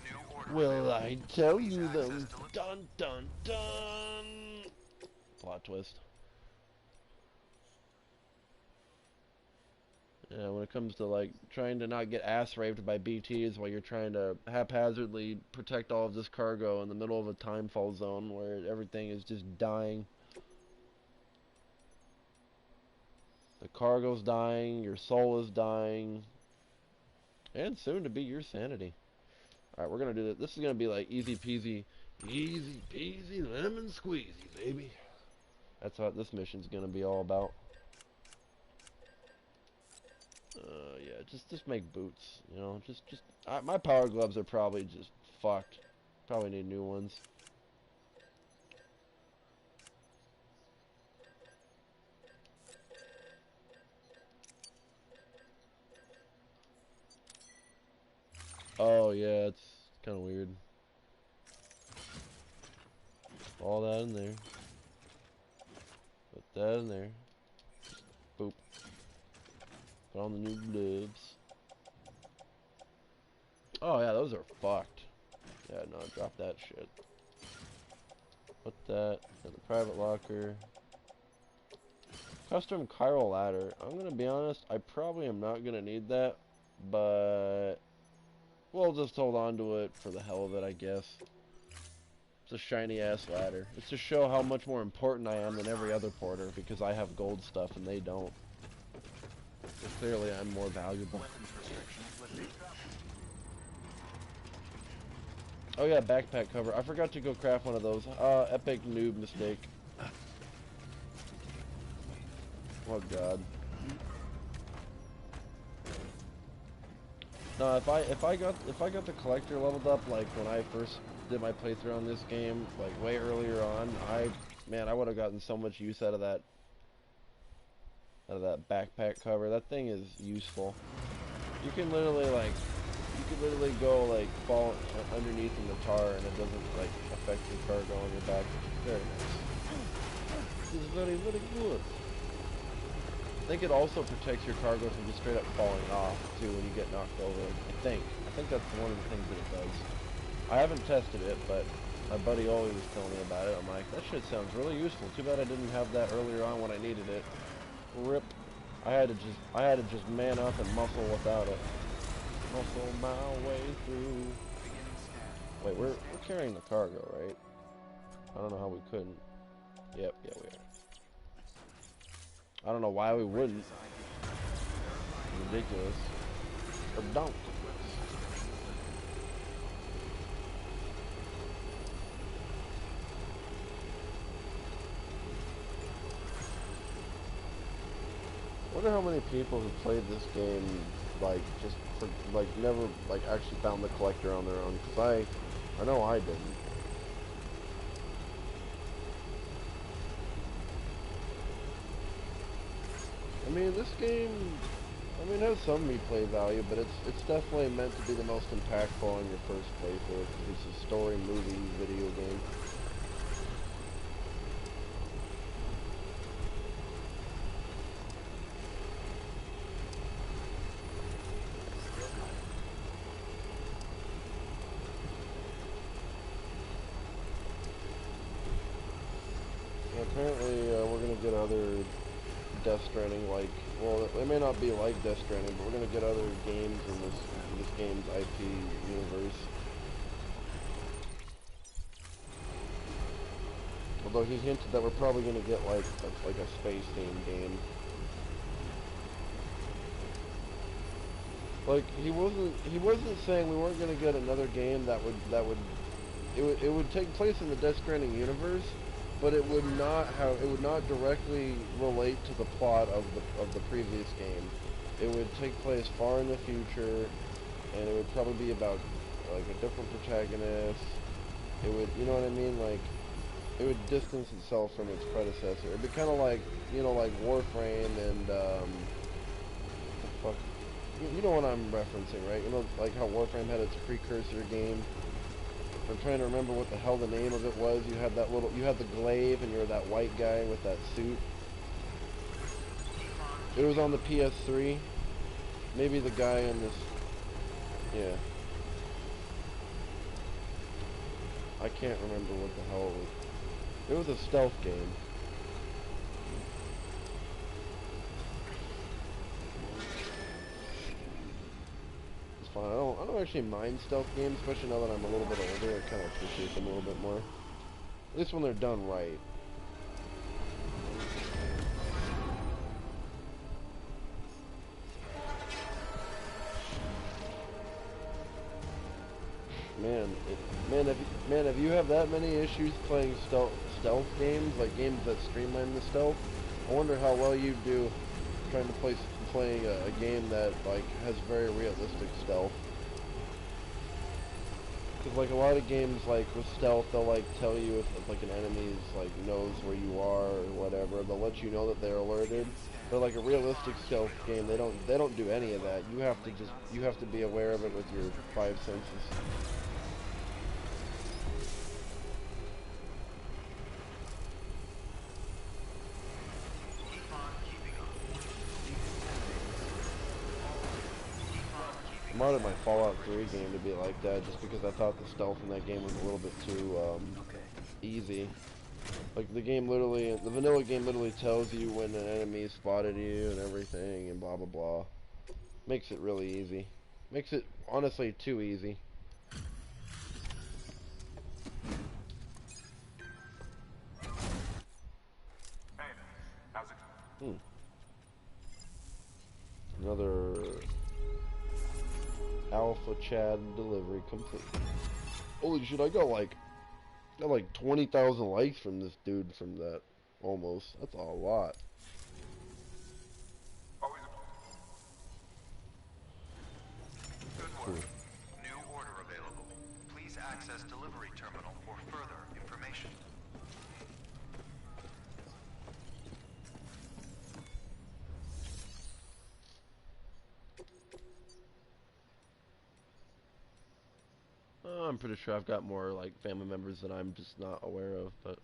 S2: New order
S1: will
S2: available.
S1: I tell
S2: Please
S1: you
S2: access
S1: them? Dun dun dun! Plot twist. Yeah, when it comes to like trying to not get ass raped by BTs while you're trying to haphazardly protect all of this cargo in the middle of a timefall zone where everything is just dying. The cargo's dying, your soul is dying, and soon to be your sanity. Alright, we're gonna do this. This is gonna be like easy peasy lemon squeezy, baby. That's what this mission's gonna be all about. Yeah, just make boots, you know, my power gloves are probably just fucked. Probably need new ones. Oh, yeah, it's kind of weird. All that in there. Put that in there. Boop. Put on the new gloves. Oh, yeah, those are fucked. Yeah, no, drop that shit. Put that in the private locker. Custom chiral ladder. I'm gonna be honest, I probably am not gonna need that, but we'll just hold on to it for the hell of it, I guess. It's a shiny ass ladder. It's to show how much more important I am than every other porter because I have gold stuff and they don't. So clearly I'm more valuable. Oh yeah, backpack cover. I forgot to go craft one of those. Epic noob mistake. Oh god. No, if I got the collector leveled up like when I first did my playthrough on this game, like way earlier on, I would have gotten so much use out of that backpack cover. That thing is useful. You can literally go like fall underneath in the tar and it doesn't like affect your cargo on your back. Very nice. This is very, very good. I think it also protects your cargo from just straight up falling off too when you get knocked over. I think that's one of the things that it does. I haven't tested it, but my buddy always was telling me about it. I'm like, that shit sounds really useful. Too bad I didn't have that earlier on when I needed it. Rip. I had to just man up and muscle without it. Muscle my way through. Wait, we're carrying the cargo, right? I don't know how we couldn't. Yep, yeah, we are. I don't know why we wouldn't. Ridiculous. Or don't. I wonder how many people who played this game, like, never, like, actually found the collector on their own. Because I know I didn't. I mean, this game, it has some replay value, but it's definitely meant to be the most impactful on your first playthrough. It's a story, movie, video game. Apparently, we're gonna get other Death Stranding, like, well, it may not be like Death Stranding, but we're gonna get other games in this game's IP universe. Although he hinted that we're probably gonna get like a space themed game. Like he wasn't saying we weren't gonna get another game that would it would take place in the Death Stranding universe, but it would not directly relate to the plot of the previous game. It would take place far in the future, and it would probably be about like a different protagonist. It would, you know what I mean, like it would distance itself from its predecessor. It'd be kind of like, you know, like Warframe and You know what I'm referencing, right? You know, like how Warframe had its precursor game. I'm trying to remember what the hell the name of it was. You had that little, you had the glaive, and you were that white guy with that suit. It was on the PS3. Maybe the guy in this, yeah. I can't remember what the hell it was. It was a stealth game. It's fine. I don't actually mind stealth games, especially now that I'm a little bit older. I kind of appreciate them a little bit more. At least when they're done right. Man, if you have that many issues playing stealth games, like games that streamline the stealth, I wonder how well you do trying to playing a game that like has very realistic stealth. Because like a lot of games, like with stealth, they'll like tell you if like an enemy's like knows where you are or whatever. They'll let you know that they're alerted. But like a realistic stealth game, they don't do any of that. You have to be aware of it with your five senses. I modded my Fallout 3 game to be like that just because I thought the stealth in that game was a little bit too easy. Like the vanilla game literally tells you when an enemy spotted you and everything and blah blah blah. Makes it really easy. Makes it honestly too easy.
S2: Hey, how's it going?
S1: Another Alpha Chad delivery complete. Holy shit, I got like 20,000 likes from this dude from that. Almost. That's a lot.
S2: Always a good
S1: Cool.
S2: work. New order available. Please access delivery terminal for further information.
S1: I'm pretty sure I've got more like family members that I'm just not aware of, but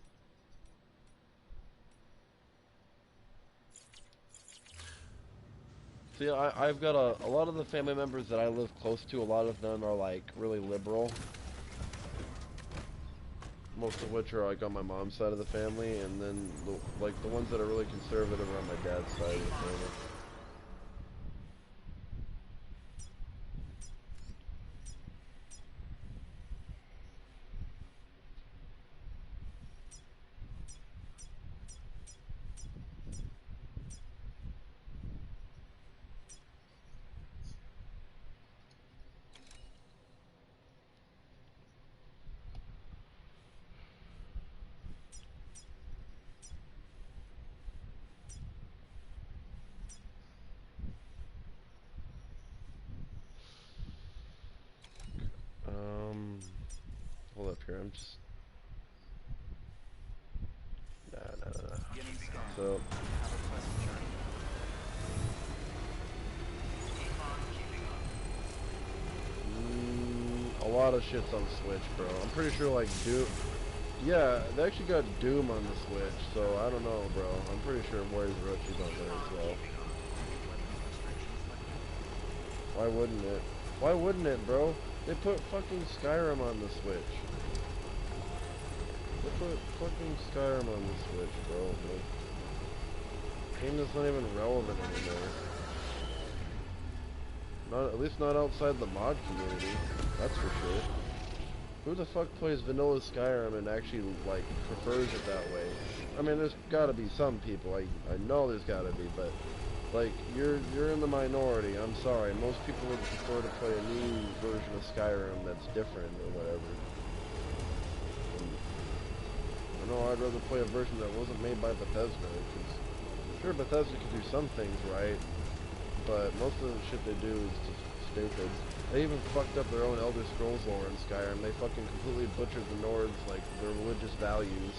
S1: see, I've got a lot of the family members that I live close to, a lot of them are like really liberal. Most of which are like on my mom's side of the family, and then like the ones that are really conservative are on my dad's side of the family. Hold up here. I'm just nah. So a lot of shit's on Switch, bro. I'm pretty sure like Doom. Yeah, they actually got Doom on the Switch, so I don't know, bro. I'm pretty sure Warriors Orochi's on there as well. Why wouldn't it? Why wouldn't it, bro? They put fucking Skyrim on the Switch. They put fucking Skyrim on the Switch, bro. Like, game that's not even relevant anymore. Not, at least not outside the mod community. That's for sure. Who the fuck plays vanilla Skyrim and actually, like, prefers it that way? I mean, there's gotta be some people. I know there's gotta be, but, like, you're in the minority. I'm sorry. Most people would prefer to play a new version of Skyrim that's different or whatever. And I know I'd rather play a version that wasn't made by Bethesda, because, sure, Bethesda can do some things right, but most of the shit they do is just stupid. They even fucked up their own Elder Scrolls lore in Skyrim. They fucking completely butchered the Nords, like, their religious values.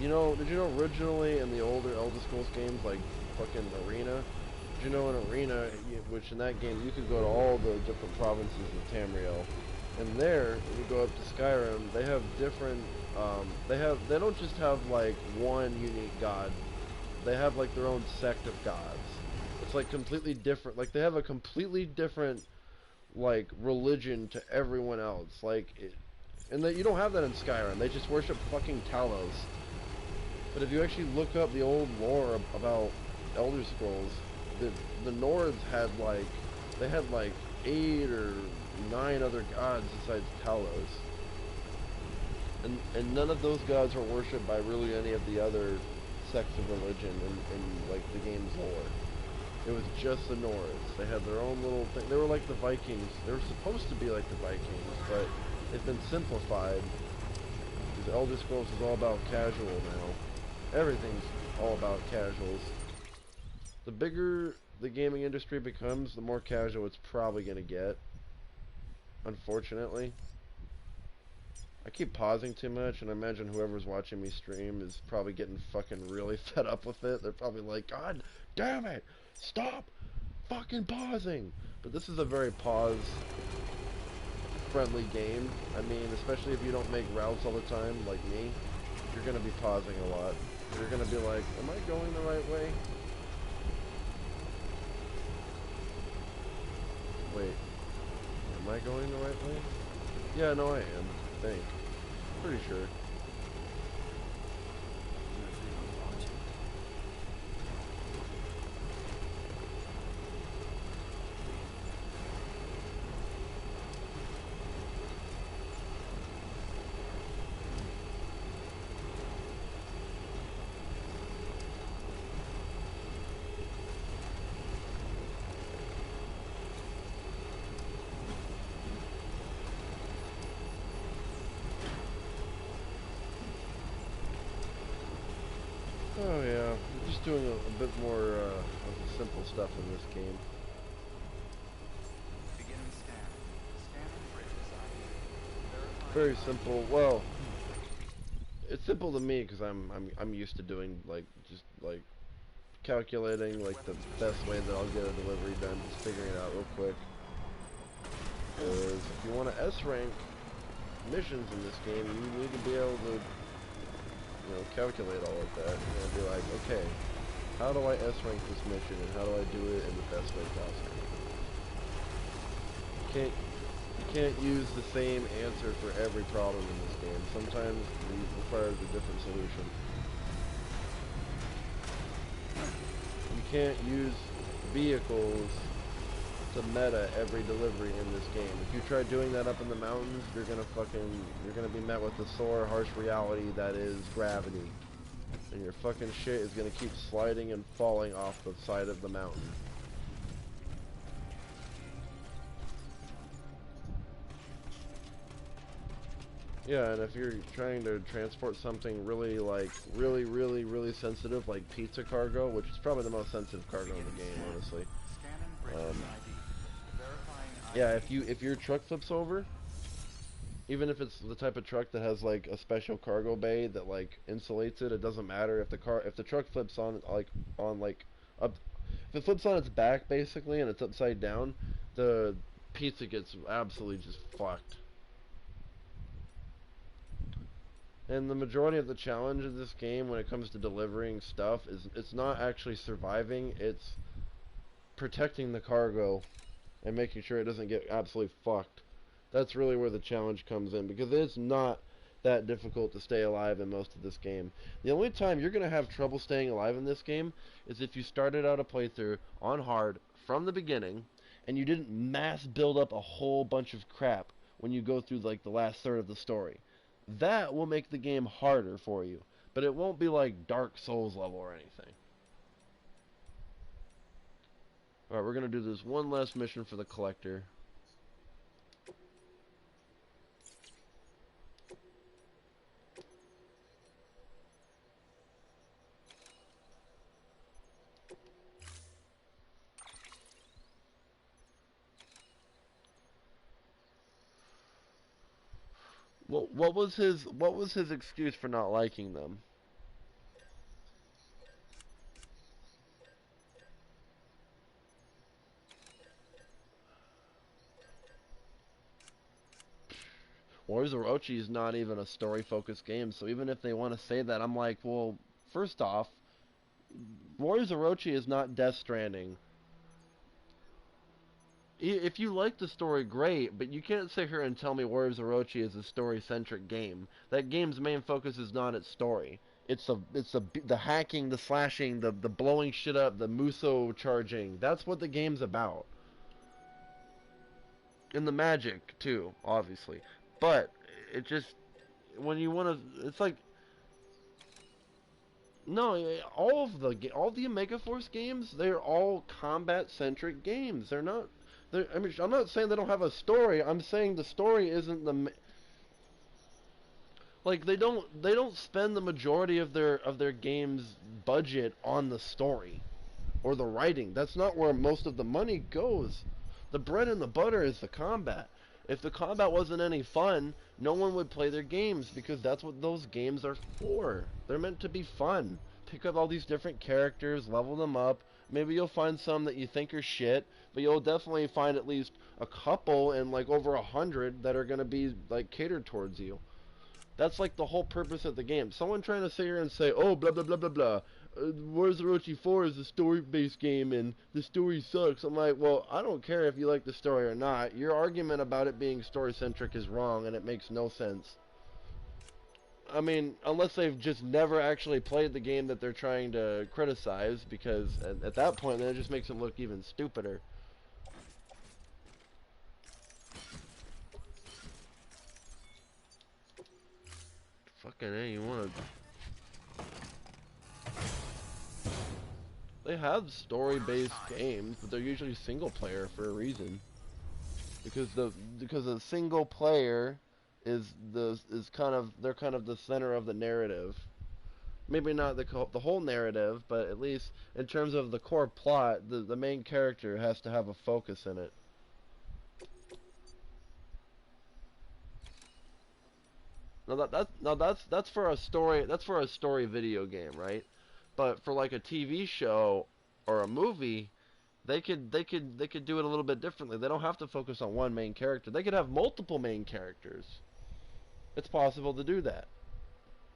S1: You know, did you know originally in the older Elder Scrolls games, like fucking Arena, you know, in Arena, which in that game you could go to all the different provinces of Tamriel, and there, when you go up to Skyrim, they have different. They don't just have like one unique god. They have like their own sect of gods. It's like completely different. Like they have a completely different like religion to everyone else. And that you don't have that in Skyrim. They just worship fucking Talos. But if you actually look up the old lore about Elder Scrolls, the the Nords had like they had like 8 or 9 other gods besides Talos, and none of those gods were worshipped by really any of the other sects of religion in like the game's lore. It was just the Nords. They had their own little thing. They were like the Vikings. They were supposed to be like the Vikings, but it's been simplified. Because Elder Scrolls is all about casual now. Everything's all about casuals. The bigger the gaming industry becomes, the more casual it's probably going to get. Unfortunately. I keep pausing too much, and I imagine whoever's watching me stream is probably getting fucking really fed up with it. They're probably like, God damn it! Stop fucking pausing! But this is a very pause-friendly game. I mean, especially if you don't make routes all the time, like me, you're going to be pausing a lot. You're going to be like, am I going the right way? Wait, am I going the right way? Yeah, no, I am. I think. Pretty sure. Oh yeah, we're just doing a bit more of the simple stuff in this game.
S2: Beginning scan. Scanning bridges ID.
S1: Very
S2: Verifying
S1: simple.
S2: ID.
S1: Well, it's simple to me because I'm used to doing like just like calculating like the best way that I'll get a delivery done, just figuring it out real quick. Because if you want to S rank missions in this game, you need to be able to calculate all of that. And be like, okay, how do I S rank this mission, and how do I do it in the best way possible? You can't use the same answer for every problem in this game. Sometimes it requires a different solution. You can't use vehicles to meta every delivery in this game. If you try doing that up in the mountains, you're gonna be met with the sore, harsh reality that is gravity. And your fucking shit is gonna keep sliding and falling off the side of the mountain. Yeah, and if you're trying to transport something really, really sensitive, like pizza cargo, which is probably the most sensitive cargo in the game, honestly.
S2: Scanning bridges ID. Verifying ID.
S1: Yeah, if your truck flips over, even if it's the type of truck that has like a special cargo bay that like insulates it, it doesn't matter if the truck flips up, if it flips on its back basically and it's upside down, the pizza gets absolutely just fucked. And the majority of the challenge of this game when it comes to delivering stuff is it's not actually surviving, it's protecting the cargo and making sure it doesn't get absolutely fucked. That's really where the challenge comes in, because it's not that difficult to stay alive in most of this game. The only time you're going to have trouble staying alive in this game is if you started out a playthrough on hard from the beginning and you didn't mass build up a whole bunch of crap when you go through like the last third of the story. That will make the game harder for you, but it won't be like Dark Souls level or anything. Alright, we're going to do this one last mission for the collector. Well, what was his excuse for not liking them? Warriors of Orochi is not even a story-focused game, so even if they want to say that, I'm like, well, first off, Warriors of Orochi is not Death Stranding. If you like the story, great, but you can't sit here and tell me Warriors of Orochi is a story-centric game. That game's main focus is not its story. The hacking, the slashing, the blowing shit up, the Muso charging. That's what the game's about. And the magic too, obviously. But it just when you want to, it's like no, all the Omega Force games, they're all combat centric games. They're not. I mean, I'm not saying they don't have a story. I'm saying the story isn't like they don't spend the majority of their game's budget on the story or the writing. That's not where most of the money goes. The bread and the butter is the combat. If the combat wasn't any fun, no one would play their games because that's what those games are for. They're meant to be fun. Pick up all these different characters, level them up. Maybe you'll find some that you think are shit, but you'll definitely find at least a couple and like over 100 that are going to be like catered towards you. That's like the whole purpose of the game. Someone trying to sit here and say, oh, blah, blah, blah, blah, blah. Where's Orochi 4 is a story-based game and the story sucks. I'm like, well, I don't care if you like the story or not. Your argument about it being story-centric is wrong and it makes no sense. I mean, unless they've just never actually played the game that they're trying to criticize, because at that point, then it just makes them look even stupider. Fucking A, you wanna... They have story-based games, but they're usually single-player for a reason. Because the single player is kind of they're kind of the center of the narrative. Maybe not the whole narrative, but at least in terms of the core plot, the main character has to have a focus in it. That's for a story. That's for a story video game, right? But for like a TV show or a movie, they could do it a little bit differently. They don't have to focus on one main character. They could have multiple main characters. It's possible to do that.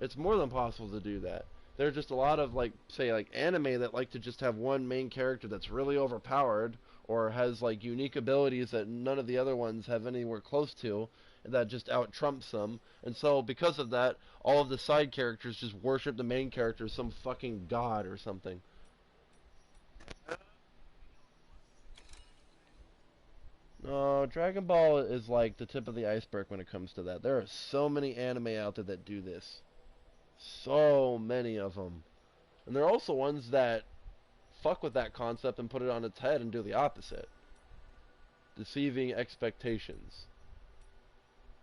S1: It's more than possible to do that. There's just a lot of like say like anime that like to just have one main character that's really overpowered or has like unique abilities that none of the other ones have anywhere close to and that just out trumps them. And so because of that, all of the side characters just worship the main character as some fucking god or something. No, Dragon Ball is like the tip of the iceberg when it comes to that. There are so many anime out there that do this. So many of them. And there are also ones that fuck with that concept and put it on its head and do the opposite. Deceiving expectations.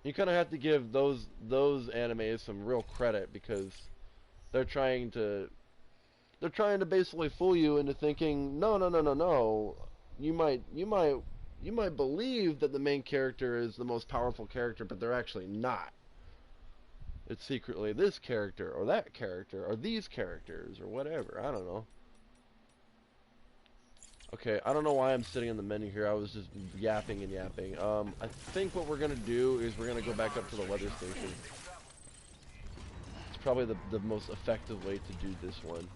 S1: You kind of have to give those animes some real credit because they're trying to basically fool you into thinking no no no no no you might believe that the main character is the most powerful character, but they're actually not. It's secretly this character or that character or these characters or whatever. I don't know. Okay, I don't know why I'm sitting in the menu here. I was just yapping and yapping. I think what we're gonna do is we're gonna go back up to the weather station. It's probably the most effective way to do this one.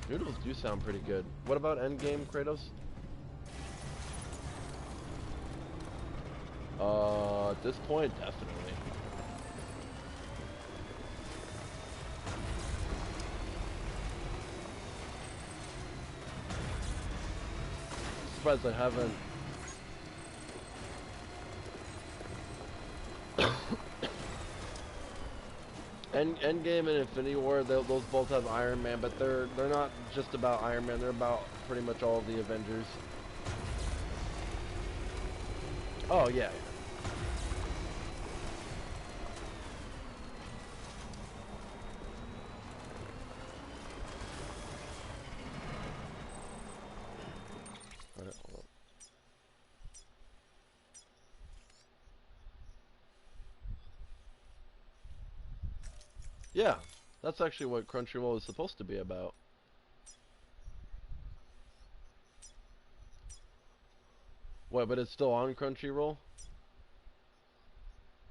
S1: Noodles do sound pretty good. What about endgame, Kratos? At this point, definitely. Surprised I haven't. Endgame and Infinity War, those both have Iron Man, but they're not just about Iron Man. They're about pretty much all of the Avengers. Oh yeah. Alright, hold on. Yeah, that's actually what Crunchyroll is supposed to be about. What, but it's still on Crunchyroll?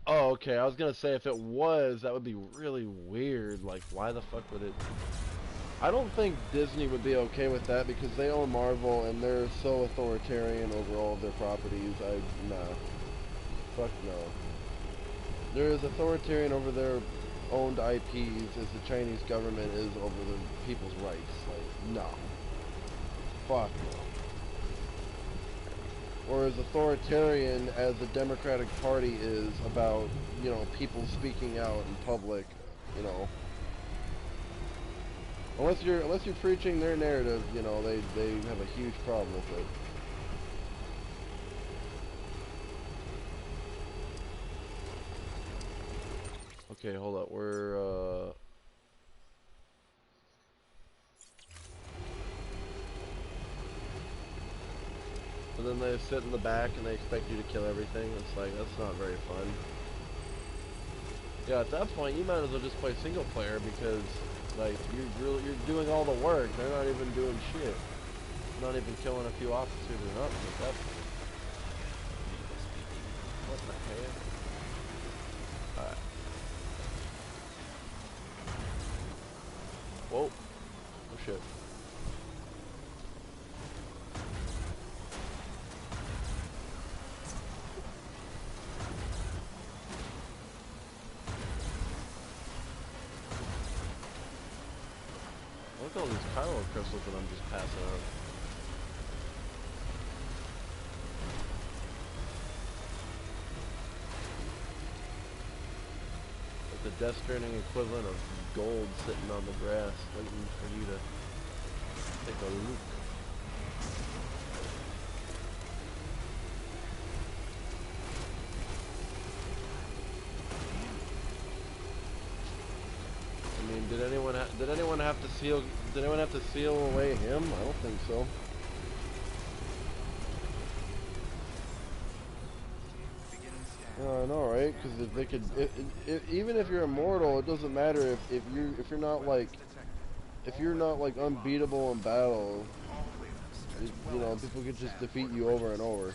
S1: Oh, okay. I was gonna say if it was, that would be really weird. Like, why the fuck would it? I don't think Disney would be okay with that because they own Marvel and they're so authoritarian over all of their properties. Nah. Fuck no. They're as authoritarian over their owned IPs as the Chinese government is over the people's rights. Like, no. Fuck no. Or as authoritarian as the Democratic Party is about, you know, people speaking out in public, you know. Unless you're preaching their narrative, you know, they have a huge problem with it. Okay, hold up. We're and then they sit in the back and they expect you to kill everything. It's like, that's not very fun. Yeah, at that point you might as well just play single player because like you're doing all the work. They're not even doing shit. Not even killing a few officers or nothing. That's what the hell? Alright. Whoa. Oh shit. Look at all these Kylo crystals that I'm just passing out. Like the Death Stranding equivalent of gold sitting on the grass, waiting for you to take a look. I mean, did anyone have to seal? Did anyone have to seal away him? I don't think so. I know, right? Because if they could, even if you're immortal, it doesn't matter if you're not like unbeatable in battle. You know, people could just defeat you over and over.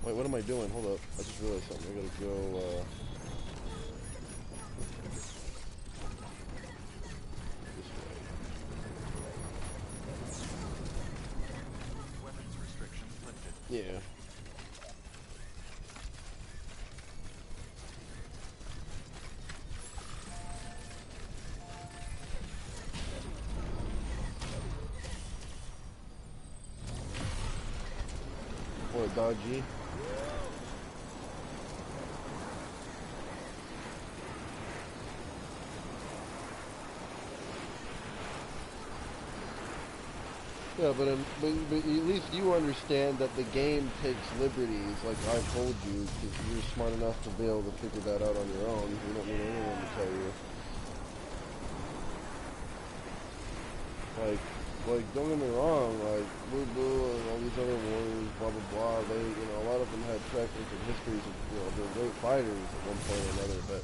S1: Wait, what am I doing? Hold up, I just realized something. I gotta go.
S2: Weapons restrictions lifted.
S1: Yeah. What, dodgy? Yeah, but at least you understand that the game takes liberties, like I've told you, because you're smart enough to be able to figure that out on your own. You don't need anyone to tell you. Like, don't get me wrong, like, Blue Blue and all these other warriors, blah, blah, blah, they, you know, a lot of them had track record histories of, you know, they're great fighters at one point or another, but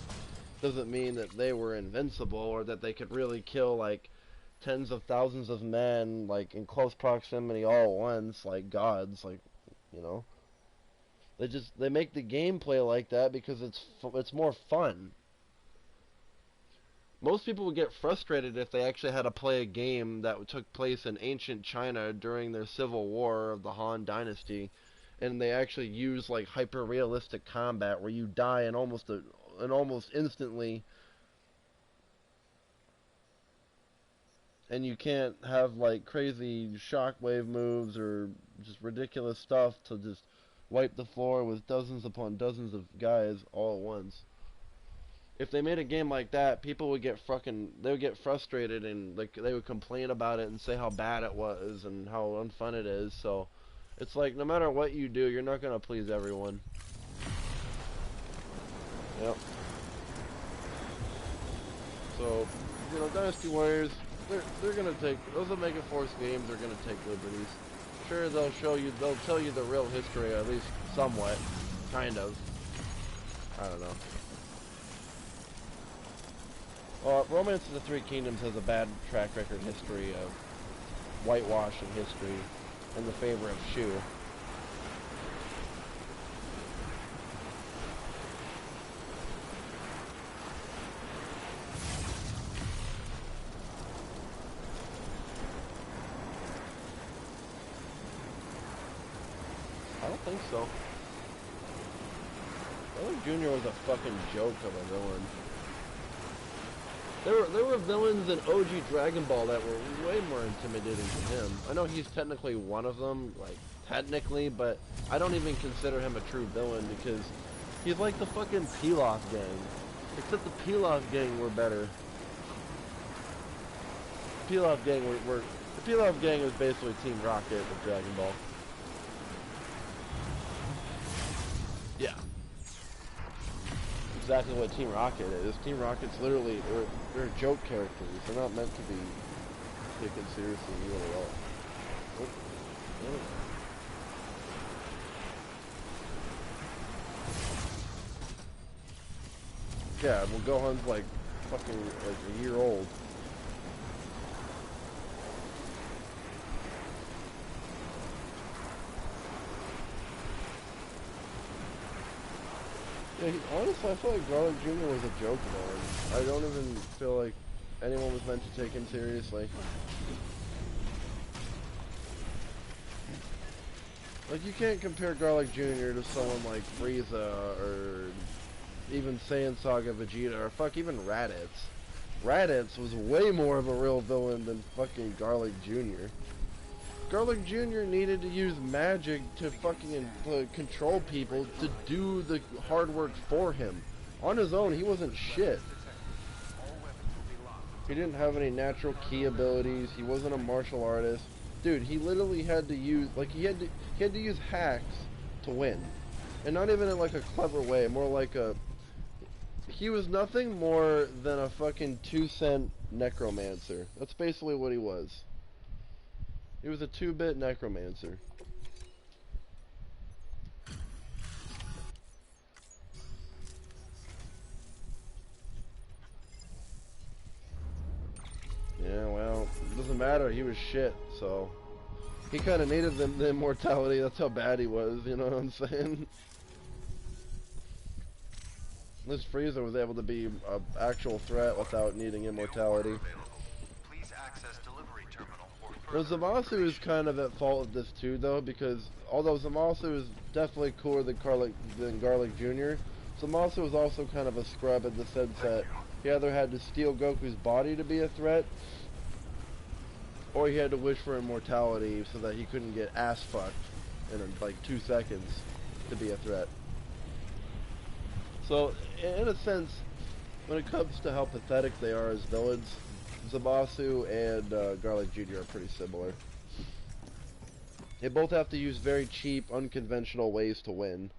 S1: doesn't mean that they were invincible or that they could really kill, like, tens of thousands of men, like, in close proximity all at once, like gods, like, you know. They make the gameplay like that because it's more fun. Most people would get frustrated if they actually had to play a game that took place in ancient China during their civil war of the Han Dynasty, and they actually use like hyper realistic combat where you die in almost instantly, and you can't have like crazy shockwave moves or just ridiculous stuff to just wipe the floor with dozens upon dozens of guys all at once. If they made a game like that, people would they would get frustrated and like they would complain about it and say how bad it was and how unfun it is. So it's like no matter what you do, you're not gonna please everyone. Yep. So, you know, Dynasty Warriors, they're gonna take those that make it force games are gonna take liberties. Sure, they'll tell you the real history, at least somewhat, kind of. I don't know. Well, Romance of the Three Kingdoms has a bad track record history of whitewashing history in the favor of Shu. so. Garlic Jr. was a fucking joke of a villain. There were villains in OG Dragon Ball that were way more intimidating than him. I know he's technically one of them, like, technically, but I don't even consider him a true villain because he's like the fucking Pilaf gang. Except the Pilaf gang were better. The Pilaf gang was basically Team Rocket with Dragon Ball. Yeah. Exactly what Team Rocket is. Team Rocket's literally, they're joke characters. They're not meant to be taken seriously really at all. Yeah, well, Gohan's like fucking like a year old. Yeah, honestly, I feel like Garlic Jr. was a joke villain. I don't even feel like anyone was meant to take him seriously. Like, you can't compare Garlic Jr. to someone like Frieza, or even Saiyan Saga Vegeta, or fuck, even Raditz. Raditz was way more of a real villain than fucking Garlic Jr. Garlic Jr. needed to use magic to fucking control people to do the hard work for him. On his own, he wasn't shit. He didn't have any natural ki abilities. He wasn't a martial artist. Dude, he literally had to use, like, he had to use hacks to win. And not even in like a clever way, more like a, he was nothing more than a fucking 2-cent necromancer. That's basically what he was. He was a 2-bit necromancer. Yeah, well, it doesn't matter. He was shit, so he kind of needed the immortality. That's how bad he was. You know what I'm saying? This Frieza was able to be an actual threat without needing immortality. Well, Zamasu is kind of at fault of this too, though, because although Zamasu is definitely cooler than Garlic Jr., Zamasu was also kind of a scrub in the sense that he either had to steal Goku's body to be a threat, or he had to wish for immortality so that he couldn't get ass fucked in like 2 seconds to be a threat. So, in a sense, when it comes to how pathetic they are as villains, Zamasu and Garlic Jr. are pretty similar. They both have to use very cheap, unconventional ways to win.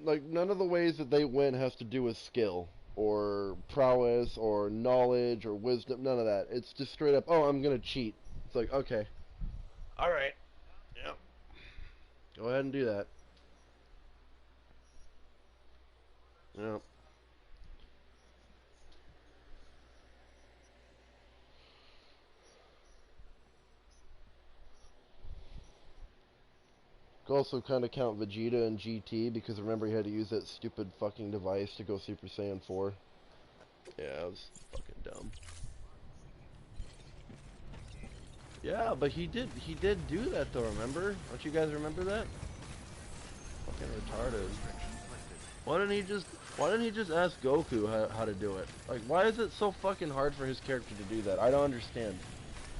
S1: Like none of the ways that they win has to do with skill, or prowess, or knowledge, or wisdom, none of that. It's just straight up, oh, I'm gonna cheat. It's like, okay. Alright. Yep. Go ahead and do that. Yep. Could also kind of count Vegeta and GT, because remember he had to use that stupid fucking device to go Super Saiyan 4. Yeah, it was fucking dumb. Yeah, but he did do that though, remember? Don't you guys remember that? Fucking retarded. Why didn't he just ask Goku how to do it? Like, why is it so fucking hard for his character to do that? I don't understand.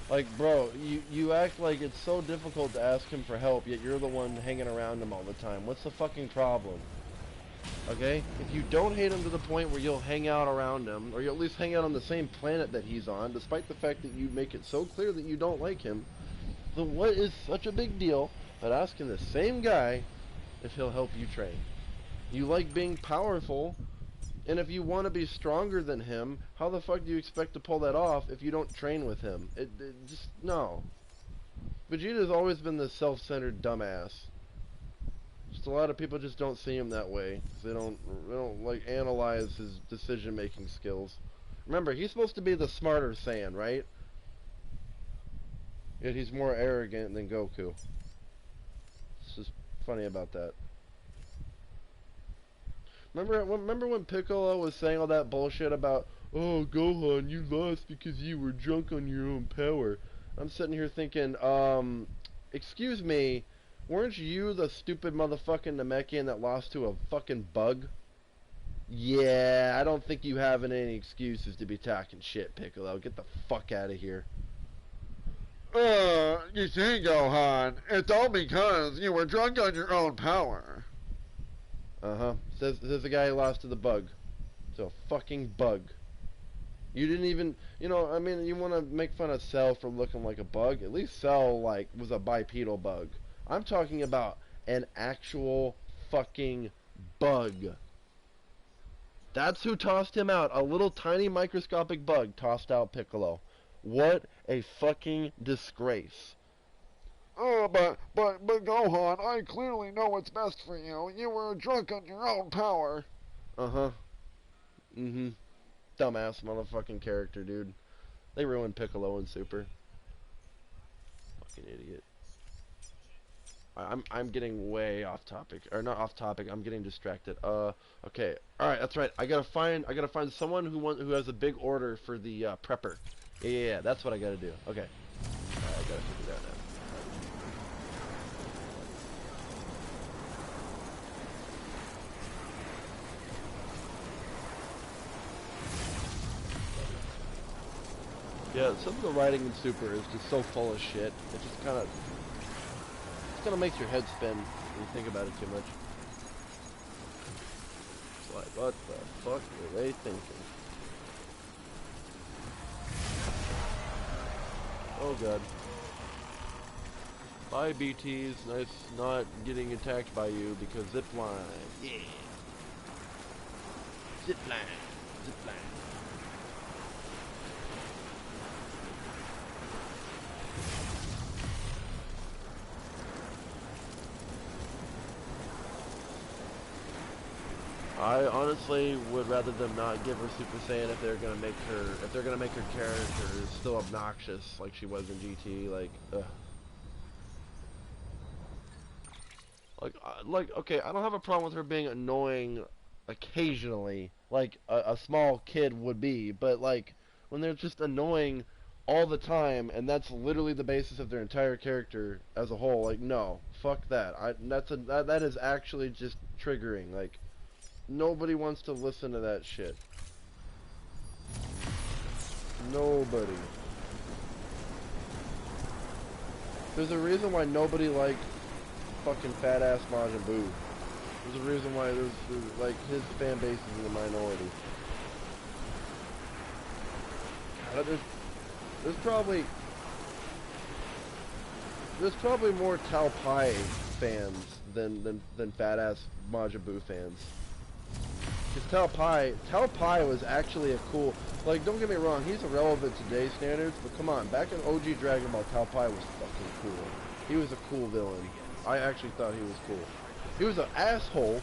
S1: Like, bro, you act like it's so difficult to ask him for help, yet you're the one hanging around him all the time. What's the fucking problem? Okay? If you don't hate him to the point where you'll hang out around him, or you'll at least hang out on the same planet that he's on, despite the fact that you make it so clear that you don't like him, then what is such a big deal about asking the same guy if he'll help you train? You like being powerful, and if you want to be stronger than him, how the fuck do you expect to pull that off if you don't train with him? It just, no. Vegeta's always been this self-centered dumbass. Just a lot of people just don't see him that way. They don't like analyze his decision-making skills. Remember, he's supposed to be the smarter Saiyan, right? Yet he's more arrogant than Goku. It's just funny about that. Remember when Piccolo was saying all that bullshit about, oh, Gohan, you lost because you were drunk on your own power. I'm sitting here thinking, excuse me, weren't you the stupid motherfucking Namekian that lost to a fucking bug? Yeah, I don't think you have any excuses to be talking shit, Piccolo. Get the fuck out of here.
S4: You see, Gohan, it's all because you were drunk on your own power.
S1: Uh-huh. Says the guy who lost to the bug. It's a fucking bug. You didn't even, I mean, you want to make fun of Cell for looking like a bug? At least Cell, like, was a bipedal bug. I'm talking about an actual fucking bug. That's who tossed him out. A little tiny microscopic bug tossed out Piccolo. What a fucking disgrace.
S4: But Gohan, I clearly know what's best for you. You were drunk on your own power.
S1: Uh-huh. Mm-hmm. Dumbass motherfucking character, dude. They ruined Piccolo and Super. Fucking idiot. I'm getting way off topic, or not off topic. I'm getting distracted. Okay. All right, that's right. I gotta find someone who has a big order for the prepper. Yeah, that's what I gotta do. Okay. All right, I gotta figure that out. Yeah, some of the writing in Super is just so full of shit. It just kind of makes your head spin when you think about it too much. It's like, what the fuck were they thinking? Oh god. Bye BTs, nice not getting attacked by you because zipline. Yeah. Zipline. Zipline. I honestly would rather them not give her Super Saiyan if they're gonna make her character still obnoxious like she was in GT. Like, ugh. Like, okay, I don't have a problem with her being annoying occasionally, like a small kid would be, but like when they're just annoying all the time, and that's literally the basis of their entire character as a whole. Like, no, fuck that. That is actually just triggering. Like. Nobody wants to listen to that shit. Nobody. There's a reason why nobody liked fucking fat ass Majin Buu. There's a reason why there's like his fan base is in the minority. God, there's probably more Tao Pai fans than fat ass Majin Buu fans. Because Tao Pai was actually a cool, like, don't get me wrong, he's irrelevant to today's standards, but come on, back in OG Dragon Ball, Tao Pai was fucking cool. He was a cool villain. I actually thought he was cool. He was an asshole,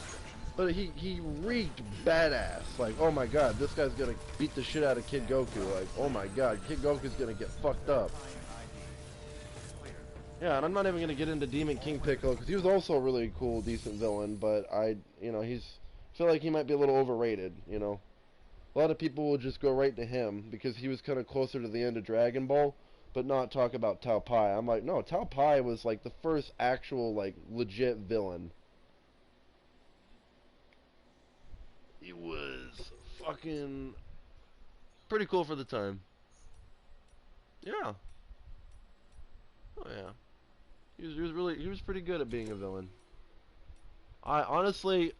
S1: but he reeked badass. Like, oh my god, this guy's gonna beat the shit out of Kid Goku. Like, oh my god, Kid Goku's gonna get fucked up. Yeah, and I'm not even gonna get into Demon King Piccolo, because he was also a really cool, decent villain, but I feel like he might be a little overrated, A lot of people will just go right to him because he was kind of closer to the end of Dragon Ball, but not talk about Tao Pai. I'm like, no, Tao Pai was like the first actual, like, legit villain. He was fucking pretty cool for the time. Yeah. Oh yeah. He was pretty good at being a villain. I honestly,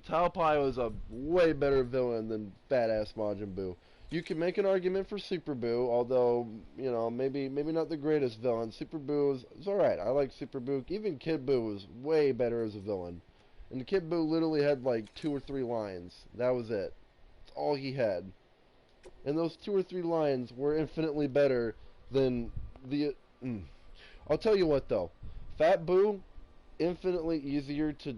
S1: Tao Pai was a way better villain than badass Majin Buu. You can make an argument for Super Buu, although maybe not the greatest villain. Super Buu is alright. I like Super Buu. Even Kid Buu was way better as a villain. And Kid Buu literally had like 2 or 3 lines. That was it. That's all he had. And those 2 or 3 lines were infinitely better than the. I'll tell you what though, Fat Buu infinitely easier to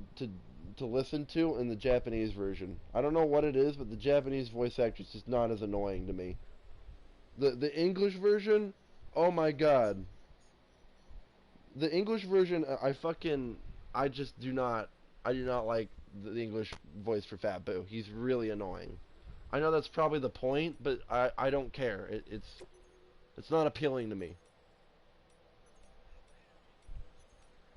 S1: listen to in the Japanese version. I don't know what it is, but the Japanese voice actor is just not as annoying to me. The English version, oh my god. The English version, I just do not, I do not like the English voice for Fat Boo. He's really annoying. I know that's probably the point, but I don't care. It's not appealing to me.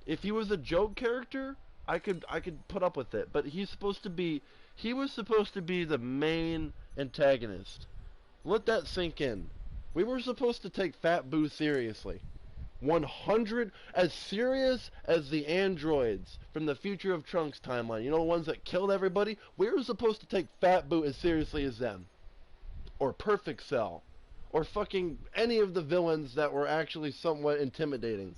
S1: If he was a joke character, I could put up with it. But he was supposed to be the main antagonist. Let that sink in. We were supposed to take Fat Boo seriously. 100 as serious as the androids from the Future of Trunks timeline. You know the ones that killed everybody? We were supposed to take Fat Boo as seriously as them. Or Perfect Cell. Or fucking any of the villains that were actually somewhat intimidating.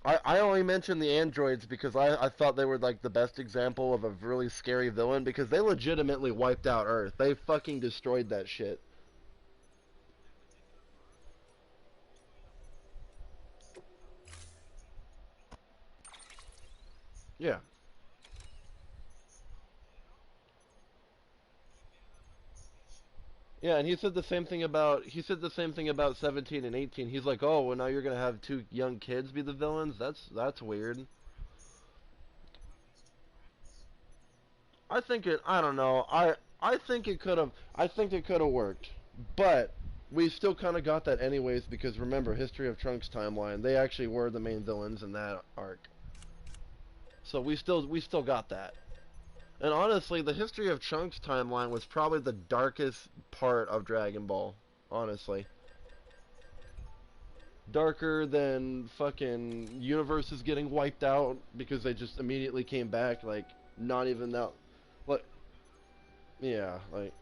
S1: I only mentioned the androids because I thought they were like the best example of a really scary villain because they legitimately wiped out Earth. They fucking destroyed that shit. Yeah. Yeah, and he said the same thing about 17 and 18. He's like, "Oh, well now you're going to have two young kids be the villains? That's weird." I don't know. I think it could have worked. But we still kind of got that anyways because remember, History of Trunks timeline, they actually were the main villains in that arc. So we still got that. And honestly, the History of Trunks timeline was probably the darkest part of Dragon Ball, honestly. Darker than fucking universes getting wiped out because they just immediately came back, like not even that. Like, yeah, like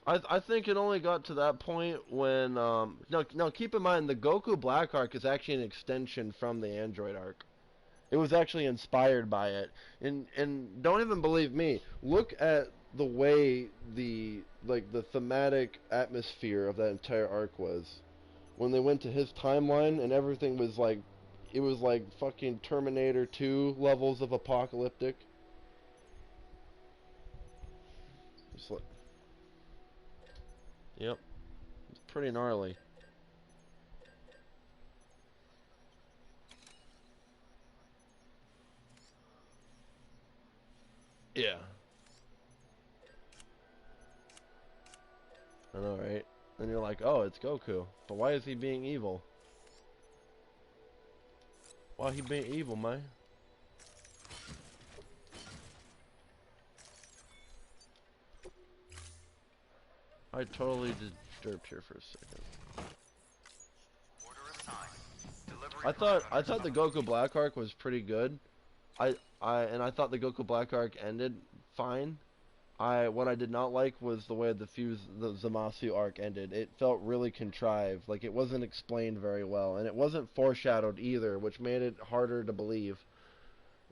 S1: I think it only got to that point when now keep in mind the Goku Black arc is actually an extension from the Android arc. It was actually inspired by it. And don't even believe me. Look at the way the thematic atmosphere of that entire arc was. When they went to his timeline and everything was like it was like fucking Terminator 2 levels of apocalyptic. It's like, yep, it's pretty gnarly. Yeah. I know, right? And you're like, "Oh, it's Goku." But why is he being evil? Why he being evil, man? I totally disturbed here for a second.
S2: Order assigned. Delivery
S1: I
S2: parameters
S1: thought the
S2: up.
S1: Goku Black arc was pretty good. I thought the Goku Black arc ended fine. What I did not like was the way the Zamasu arc ended. It felt really contrived, like it wasn't explained very well, and it wasn't foreshadowed either, which made it harder to believe.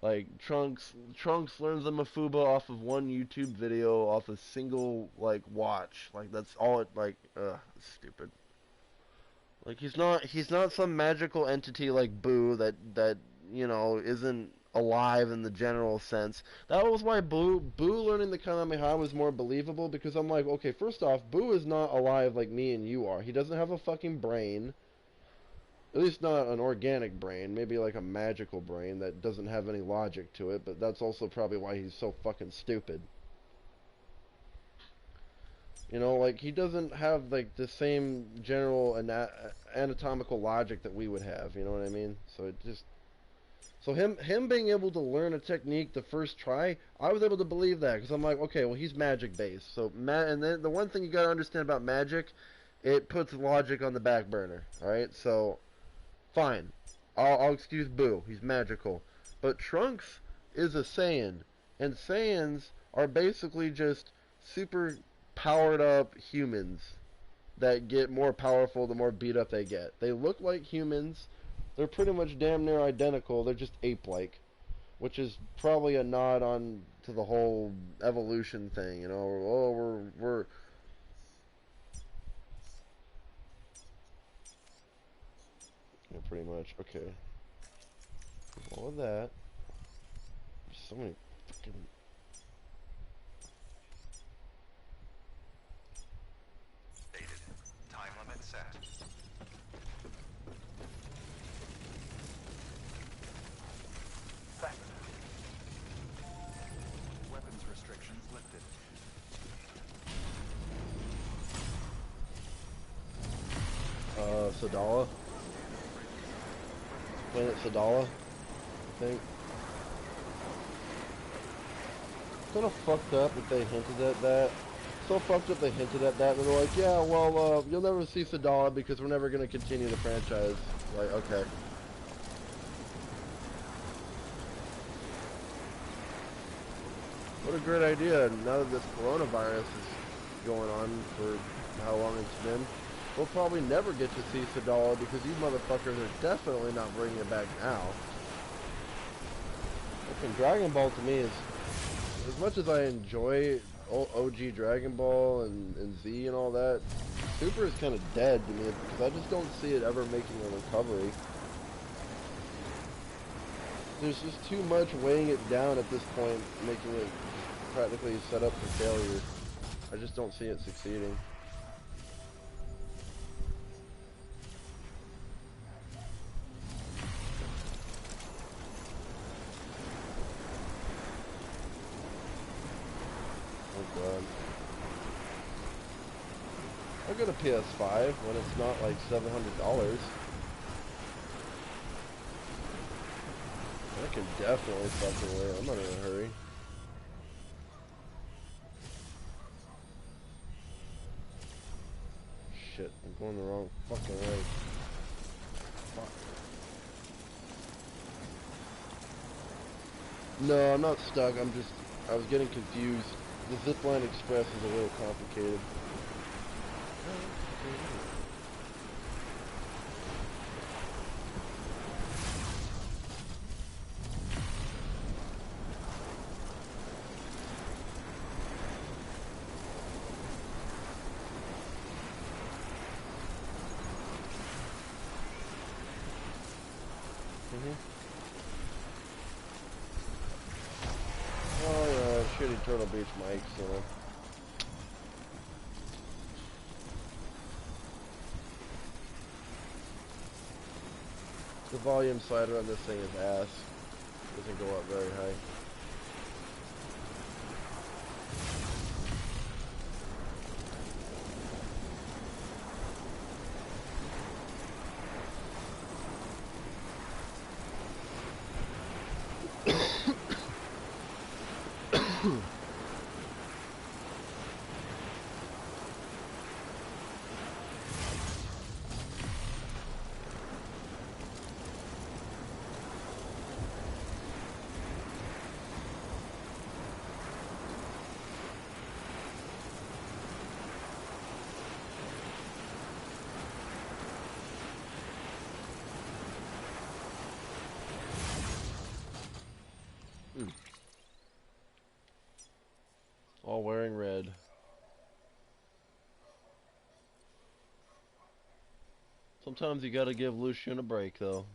S1: Like Trunks learns the Mafuba off of one YouTube video, off a single like watch. Like that's all it like. It's stupid. Like he's not some magical entity like Boo that isn't alive in the general sense. That was why Boo learning the Kamehameha was more believable because I'm like, okay, first off, Boo is not alive like me and you are. He doesn't have a fucking brain. At least not an organic brain, maybe like a magical brain that doesn't have any logic to it, but that's also probably why he's so fucking stupid. Like he doesn't have like the same general anatomical logic that we would have. You know what I mean? So him being able to learn a technique the first try, I was able to believe that because I'm like, okay, well he's magic based. So and then the one thing you gotta understand about magic, it puts logic on the back burner. All right, so fine, I'll excuse Boo. He's magical, but Trunks is a Saiyan, and Saiyans are basically just super powered up humans that get more powerful the more beat up they get. They look like humans. They're pretty much damn near identical. They're just ape-like, which is probably a nod on to the whole evolution thing. Oh, we're yeah, pretty much okay. All of that. There's so many fucking.
S2: Stated. Time limit set.
S1: Sadala. Planet Sadala, I think. Kind of fucked up that they hinted at that. So fucked up they hinted at that. They're like, yeah, well, you'll never see Sadala because we're never going to continue the franchise. Like, okay. What a great idea. Now that this coronavirus is going on for how long it's been, we'll probably never get to see Sadala because you motherfuckers are definitely not bringing it back now. Fucking Dragon Ball to me is, as much as I enjoy OG Dragon Ball and Z and all that, Super is kind of dead to me because I just don't see it ever making a recovery. There's just too much weighing it down at this point, making it practically set up for failure. I just don't see it succeeding. Oh god. I'll get a PS5 when it's not like $700. I can definitely fucking wait. I'm not in a hurry. Shit, I'm going the wrong fucking way. Fuck. No, I'm not stuck. I was getting confused. The Zipline Express is a little complicated. Oh yeah, shitty Turtle Beach mic, so. The volume slider on this thing is ass. Doesn't go up very high. All wearing red. Sometimes you gotta give Lucian a break, though.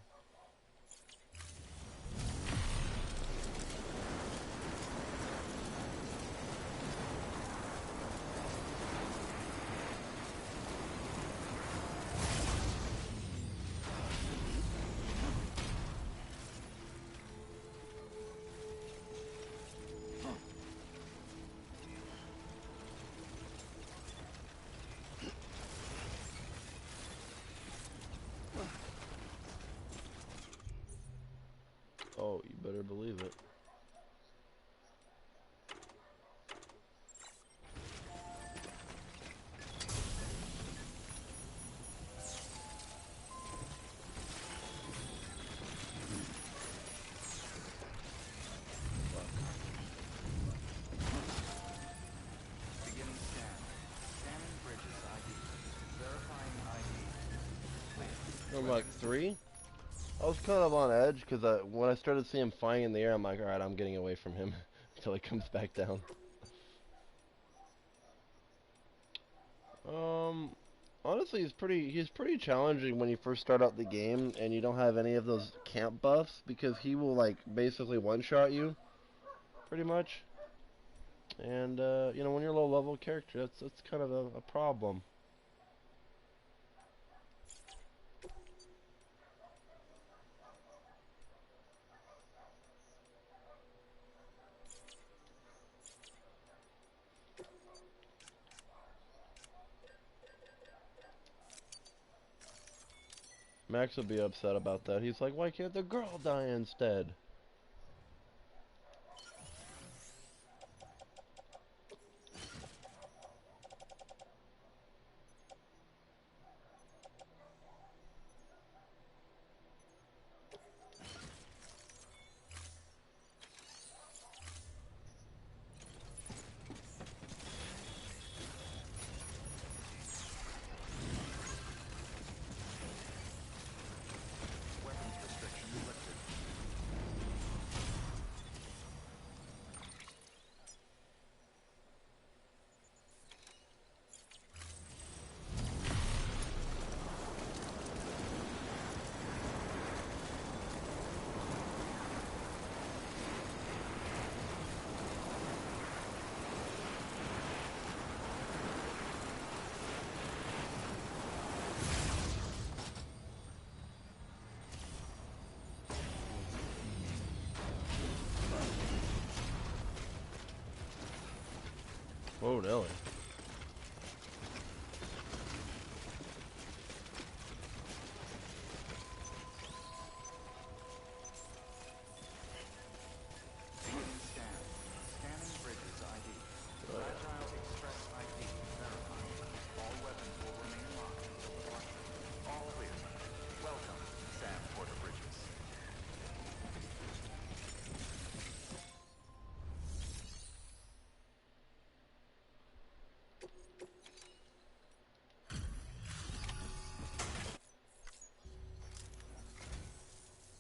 S1: Oh, you better believe it.
S2: Beginning scan. Scanning bridges ID. Verifying ID.
S1: I'm like 3? I was kind of on edge because when I started seeing him flying in the air, I'm like, alright, I'm getting away from him until he comes back down. Honestly, he's pretty challenging when you first start out the game and you don't have any of those camp buffs because he will like basically one-shot you, pretty much. And you know, when you're a low-level character, that's kind of a problem. Max would be upset about that. He's like, why can't the girl die instead?
S2: Weapons restrictions lifted.
S1: Whoa, Nelly.
S2: Beginning scan. Scanning bridges ID. Fragile Express ID verified. All weapons will remain locked until departure. All clear. Welcome, Sam Porter Bridges.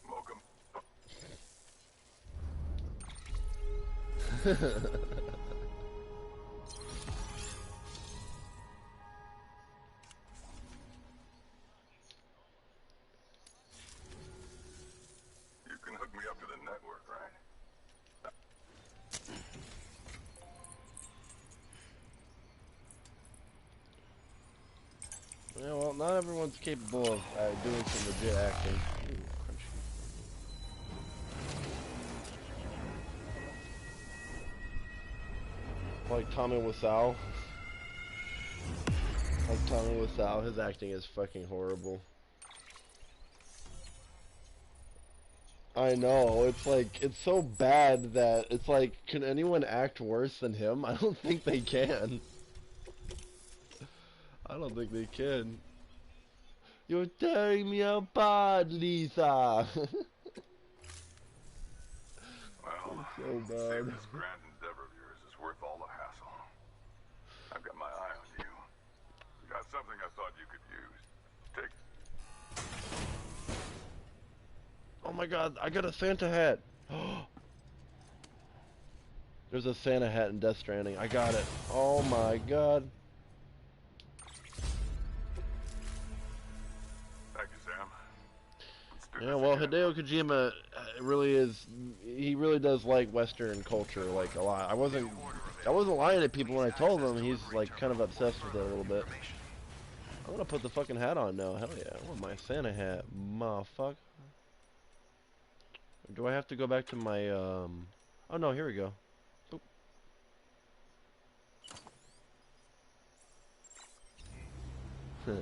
S3: Welcome. You can hook me up to the network, right?
S1: Yeah, well, not everyone's capable of doing some legit acting. Ooh, crunchy. Like Tommy Wiseau. Like Tommy Wiseau, his acting is fucking horrible. I know, it's like, it's so bad that it's like, can anyone act worse than him? I don't think they can. I don't think they can. You're tearing me apart, Lisa!
S3: Well,
S1: It's so
S3: see if
S1: bad.
S3: this grand endeavor of yours is worth all the hassle. I've got my eye on you. Got something I thought you could use. Take.
S1: Oh my god, I got a Santa hat! There's a Santa hat in Death Stranding. I got it. Oh my god.
S3: Thank you, Sam. Let's do
S1: Yeah,
S3: this
S1: well,
S3: again.
S1: Hideo Kojima really is, he really does like Western culture, like, a lot. I wasn't lying to people when I told them he's, like, kind of obsessed with it a little bit. I'm gonna put the fucking hat on now, hell yeah. I want my Santa hat, motherfucker. Do I have to go back to my, oh no, here we go. Oop. Hmm.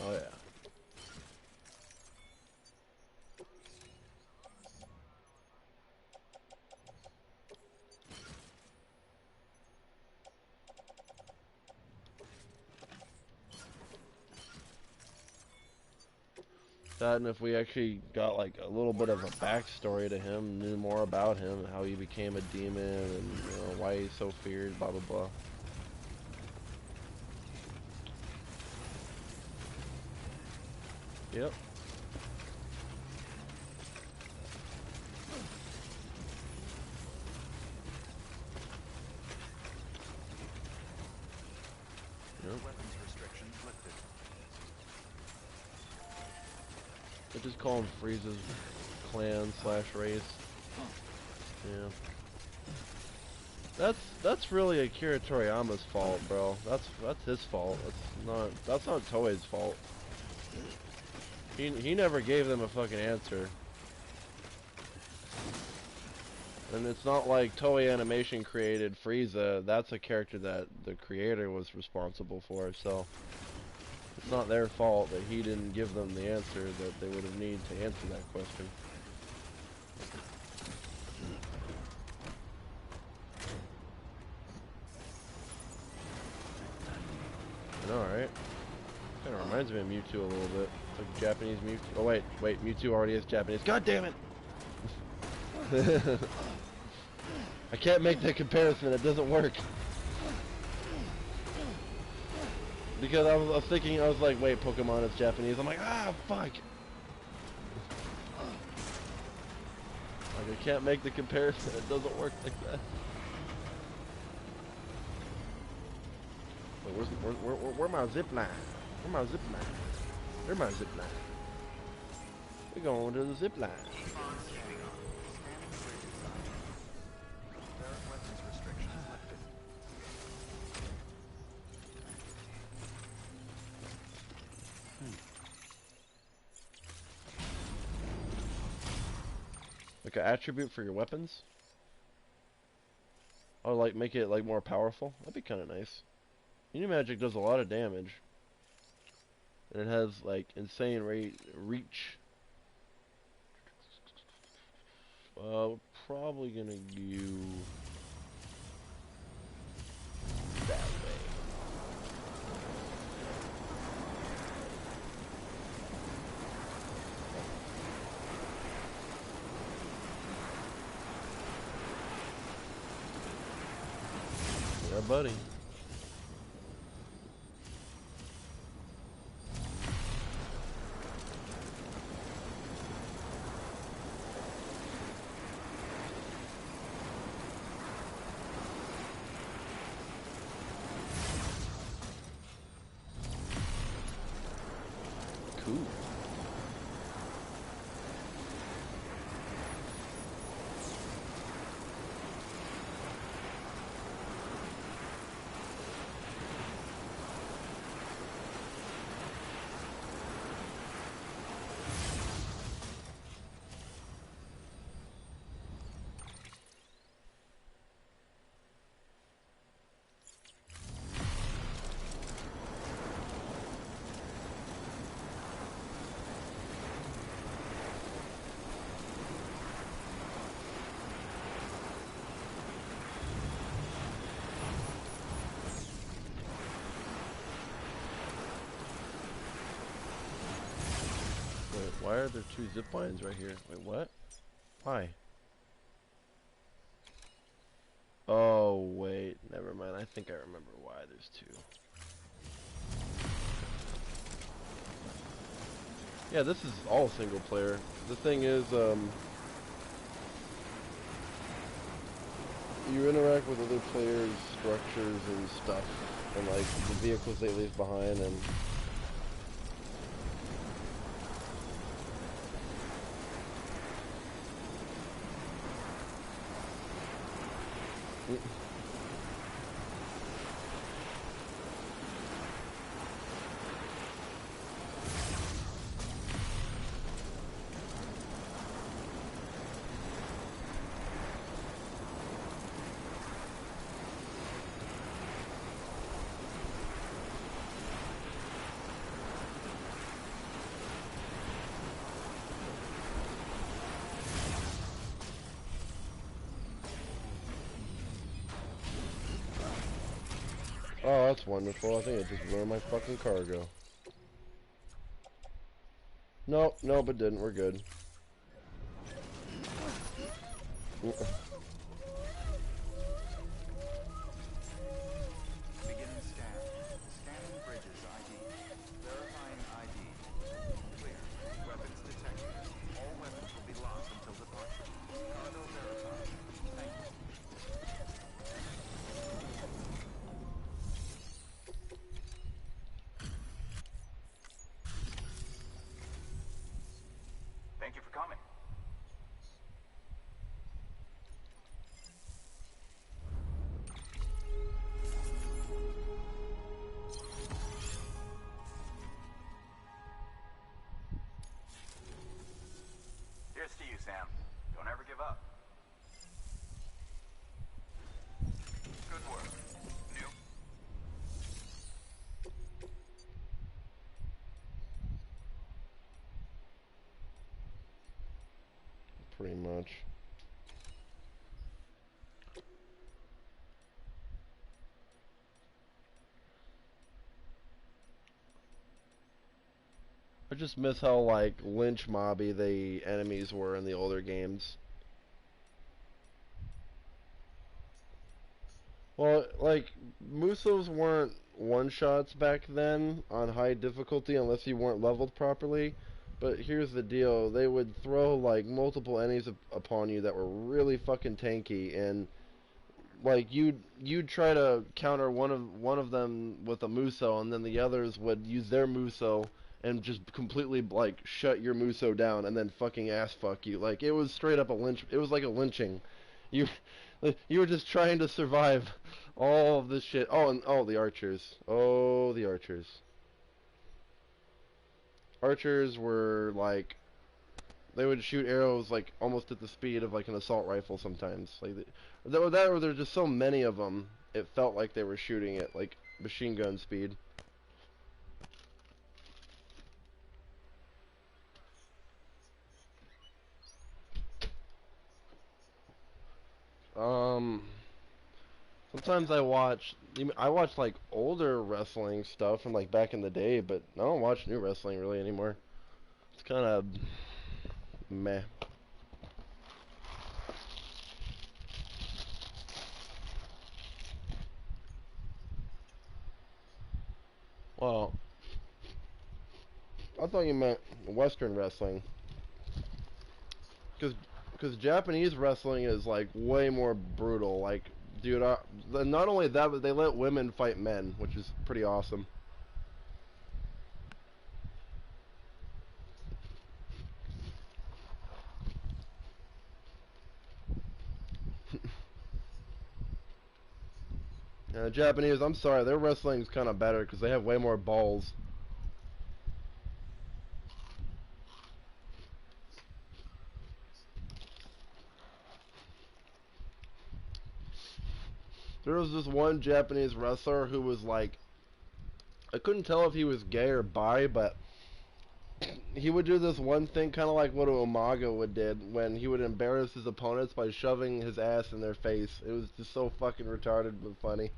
S1: Oh yeah. That, and if we actually got like a little bit of a backstory to him, knew more about him, how he became a demon, and you know why he's so feared, blah blah blah. Yep. Yep.
S2: Weapons restrictions lifted.
S1: Just call him Frieza's clan slash race. Yeah. That's really Akira Toriyama's fault, bro. That's his fault. That's not Toei's fault. He never gave them a fucking answer. And it's not like Toei Animation created Frieza. That's a character that the creator was responsible for, so it's not their fault that he didn't give them the answer that they would have needed to answer that question. I know, right? Kind of reminds me of Mewtwo a little bit. It's like Japanese Mewtwo. Oh wait, Mewtwo already is Japanese. God damn it! I can't make that comparison. It doesn't work. Because I was thinking, I was like, wait, Pokemon is Japanese. I'm like, ah, fuck. Like, I can't make the comparison. It doesn't work like that. Wait, where's my zip line? Where's my zip line? Where's my zip line? We're going to the zip line.
S2: Keep on keeping on. Scanning bridges ID. There are weapons restrictions lifted.
S1: Like an attribute for your weapons? Or like make it like more powerful? That'd be kind of nice. Magic does a lot of damage. And it has like insane reach. We're probably gonna go that way. Yeah, buddy. Cool. Wait, why are there two zip lines right here? Wait, what? Why? Oh, wait. Never mind. I think I remember why there's two. Yeah, this is all single player. The thing is, you interact with other players' structures and stuff, and like the vehicles they leave behind, and oh, that's wonderful. I think it just ruined my fucking cargo. Nope, nope, it didn't. We're good.
S2: Beginning scan. Scanning bridges ID. Verifying ID. Clear. Weapons detected. All weapons will be lost until departure. Cargo verified. Thank you.
S1: pretty much. I just miss how, like, lynch mobby the enemies were in the older games. Well, like, Musos weren't one-shots back then on high difficulty unless you weren't leveled properly. But here's the deal, they would throw, like, multiple enemies upon you that were really fucking tanky, and, like, you'd try to counter one of them with a Muso, and then the others would use their Muso and just completely, like, shut your Muso down and then fucking ass fuck you. Like, it was straight up a lynch, it was like a lynching. You, you were just trying to survive all of this shit. Oh, and oh, the archers. Oh, the archers. Archers were like, they would shoot arrows like almost at the speed of like an assault rifle sometimes. Like that or there's just so many of them. It felt like they were shooting at like machine gun speed. Um, sometimes I watch like older wrestling stuff from like back in the day, but I don't watch new wrestling really anymore. It's kind of meh. Well, I thought you meant Western wrestling. Because Japanese wrestling is like way more brutal. Like, dude, not only that, but they let women fight men, which is pretty awesome. Japanese, I'm sorry, their wrestling's kind of better because they have way more balls. There was this one Japanese wrestler who was like, I couldn't tell if he was gay or bi, but he would do this one thing kind of like what Umaga would did when he would embarrass his opponents by shoving his ass in their face. It was just so fucking retarded but funny.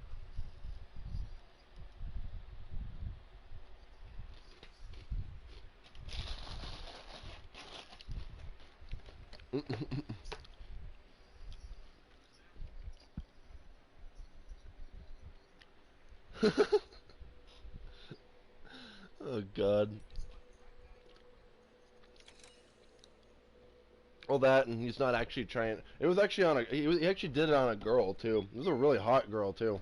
S1: Oh god. Well, that, and he's not actually trying. It was actually on a. He actually did it on a girl too. It was a really hot girl too.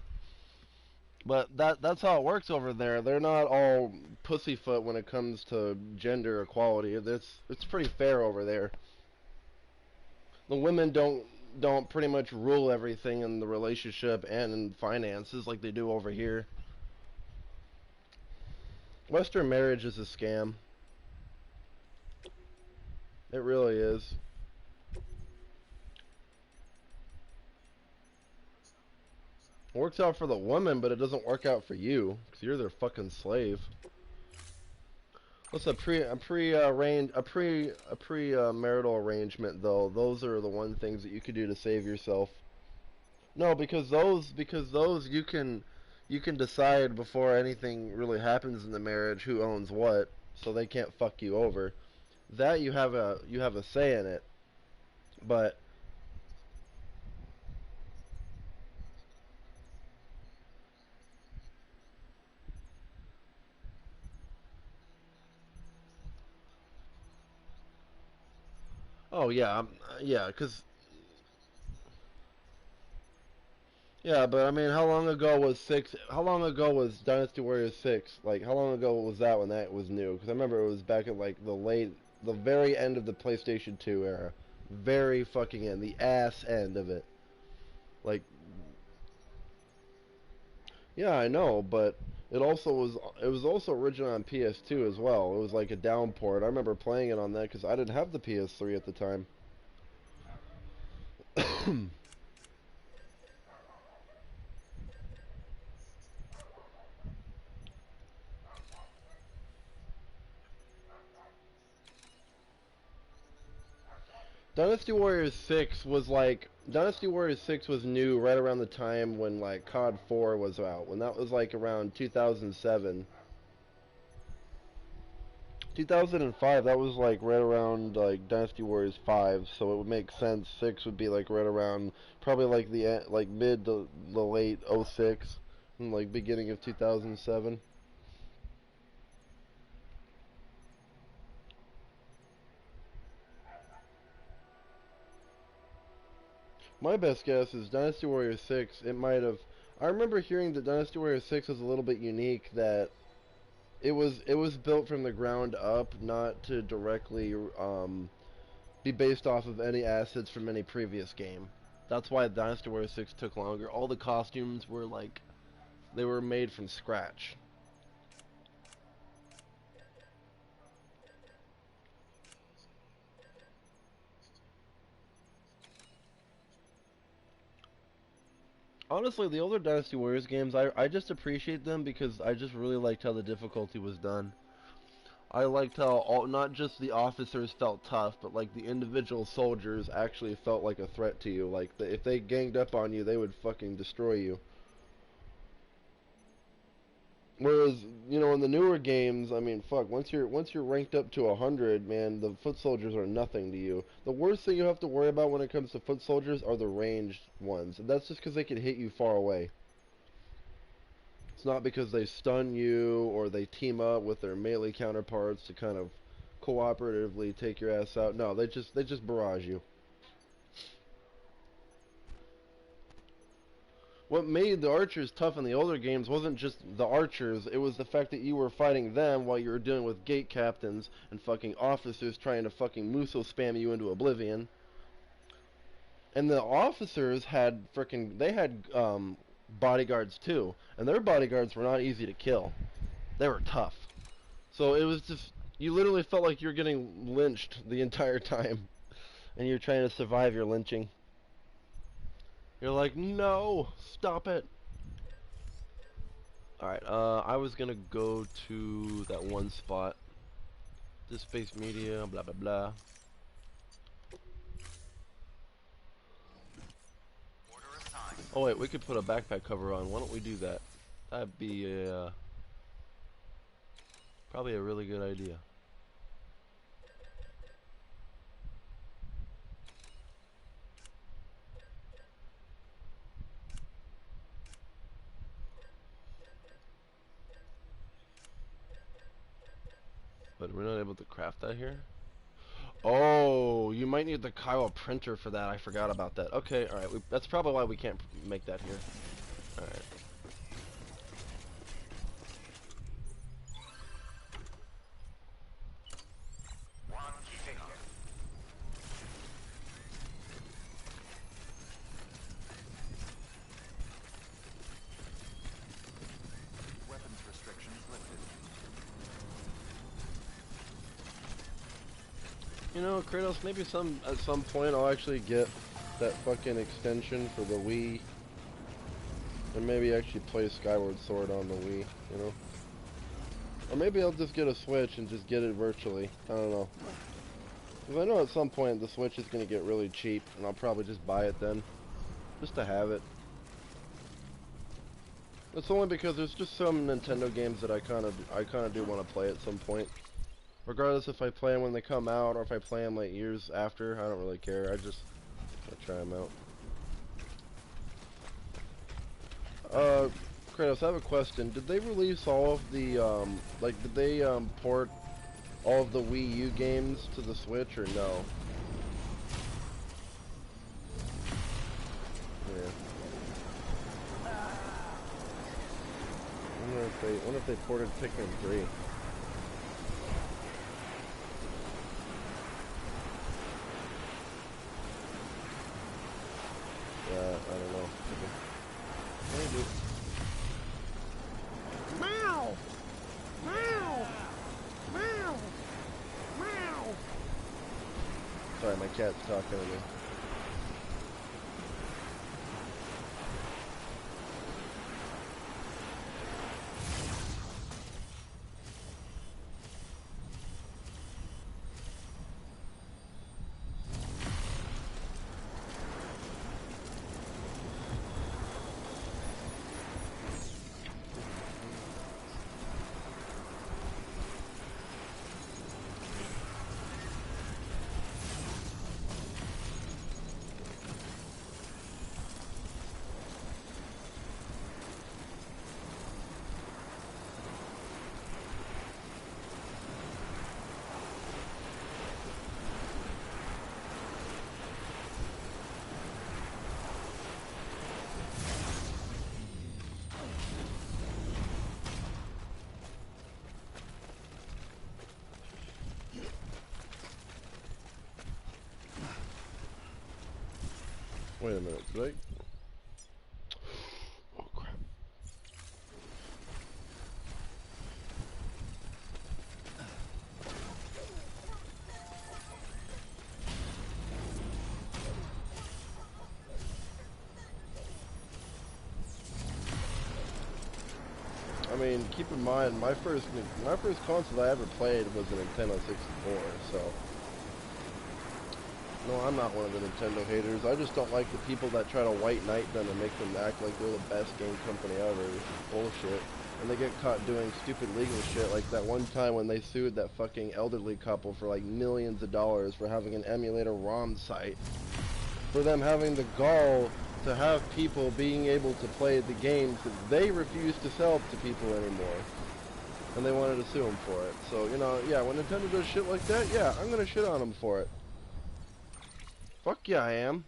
S1: But that's how it works over there. They're not all pussyfoot when it comes to gender equality. It's pretty fair over there. The women don't pretty much rule everything in the relationship and in finances like they do over here. Western marriage is a scam. It really is. It works out for the woman, but it doesn't work out for you because you're their fucking slave. What's a pre marital arrangement though? Those are the one things that you could do to save yourself. No, because those you can decide before anything really happens in the marriage who owns what, so they can't fuck you over. That you have a say in it. But oh yeah, yeah, cause yeah, but I mean, how long ago was six? How long ago was Dynasty Warriors 6? Like, how long ago was that when that was new? Because I remember it was back at like the very end of the PlayStation 2 era, very fucking end, the ass end of it. Like, yeah, I know, but it was also original on PS2 as well. It was like a downport. I remember playing it on that because I didn't have the PS3 at the time. Dynasty Warriors 6 was like Dynasty Warriors 6 was new right around the time when like COD 4 was out. When that was like around 2007. 2005, that was like right around like Dynasty Warriors 5, so it would make sense 6 would be like right around probably like like mid to the late '06 and like beginning of 2007. My best guess is Dynasty Warriors 6. It might have. I remember hearing that Dynasty Warriors 6 was a little bit unique. That it was built from the ground up, not to directly be based off of any assets from any previous game. That's why Dynasty Warriors 6 took longer. All the costumes were like they were made from scratch. Honestly, the older Dynasty Warriors games, I just appreciate them because I just really liked how the difficulty was done. I liked how not just the officers felt tough, but like the individual soldiers actually felt like a threat to you. Like if they ganged up on you, they would fucking destroy you. Whereas, in the newer games, I mean, fuck, once you're ranked up to 100, man, the foot soldiers are nothing to you. The worst thing you have to worry about when it comes to foot soldiers are the ranged ones. And that's just because they can hit you far away. It's not because they stun you or they team up with their melee counterparts to kind of cooperatively take your ass out. No, they just barrage you. What made the archers tough in the older games wasn't just the archers, it was the fact that you were fighting them while you were dealing with gate captains and fucking officers trying to fucking Muso spam you into oblivion. And the officers had they had bodyguards too, and their bodyguards were not easy to kill. They were tough. So it was just, you literally felt like you were getting lynched the entire time, and you're trying to survive your lynching. You're like, no, stop it. Alright, I was gonna go to that one spot. This space media, blah blah blah. Oh wait, we could put a backpack cover on. Why don't we do that? That'd be probably a really good idea. But we're not able to craft that here? Oh, you might need the Kyle printer for that. I forgot about that. Okay, alright. That's probably why we can't make that here. Alright.
S2: Weapons restrictions lifted.
S1: Kratos, maybe at some point I'll actually get that fucking extension for the Wii. And maybe actually play Skyward Sword on the Wii, Or maybe I'll just get a Switch and just get it virtually. I don't know. Because I know at some point the Switch is going to get really cheap, and I'll probably just buy it then. Just to have it. It's only because there's just some Nintendo games that I kind of do want to play at some point. Regardless if I play them when they come out or if I play them like years after, I don't really care. I just try them out. Kratos, I have a question. Did they release all of the, did they, port all of the Wii U games to the Switch, or no? Yeah. I wonder if they ported Pikmin 3. Yeah, I don't know. Maybe.
S4: Meow! Meow! Meow! Meow!
S1: Sorry, my cat's talking to me. Wait a minute, did I? Oh crap. I mean, keep in mind, my first console I ever played was a Nintendo 64, so... No, I'm not one of the Nintendo haters. I just don't like the people that try to white knight them and make them act like they're the best game company ever, which is bullshit. And they get caught doing stupid legal shit, like that one time when they sued that fucking elderly couple for like millions of dollars for having an emulator ROM site. For them having the gall to have people being able to play the games that they refuse to sell to people anymore. And they wanted to sue them for it. So, you know, yeah, when Nintendo does shit like that, yeah, I'm gonna shit on them for it. Fuck yeah, I am.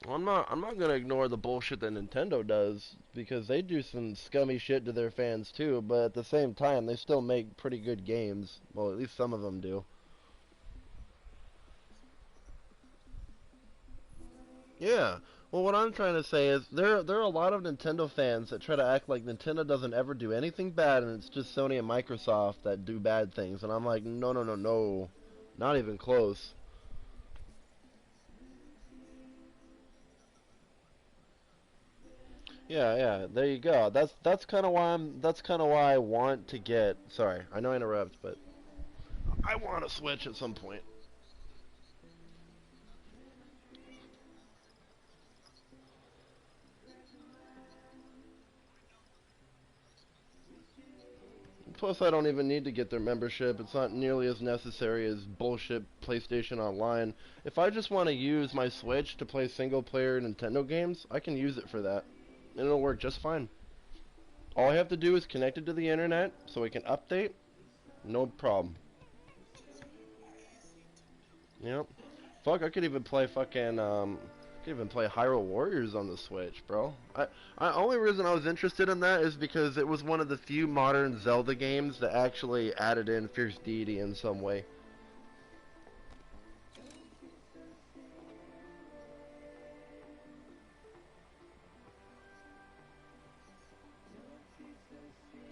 S1: I'm not gonna ignore the bullshit that Nintendo does, because they do some scummy shit to their fans too, but at the same time, they still make pretty good games. Well, at least some of them do. Yeah. Well, what I'm trying to say is there are a lot of Nintendo fans that try to act like Nintendo doesn't ever do anything bad and it's just Sony and Microsoft that do bad things. And I'm like, no, no, no, no. Not even close. Yeah, yeah. There you go. That's kind of why I want to get. Sorry, I know I interrupt, but I want to Switch at some point. Plus, I don't even need to get their membership. It's not nearly as necessary as bullshit PlayStation Online. If I just want to use my Switch to play single-player Nintendo games, I can use it for that. And it'll work just fine. All I have to do is connect it to the internet so it can update. No problem. Yep. Fuck, I could even play fucking, could even play Hyrule Warriors on the Switch, bro. Only reason I was interested in that is because it was one of the few modern Zelda games that actually added in Fierce Deity in some way.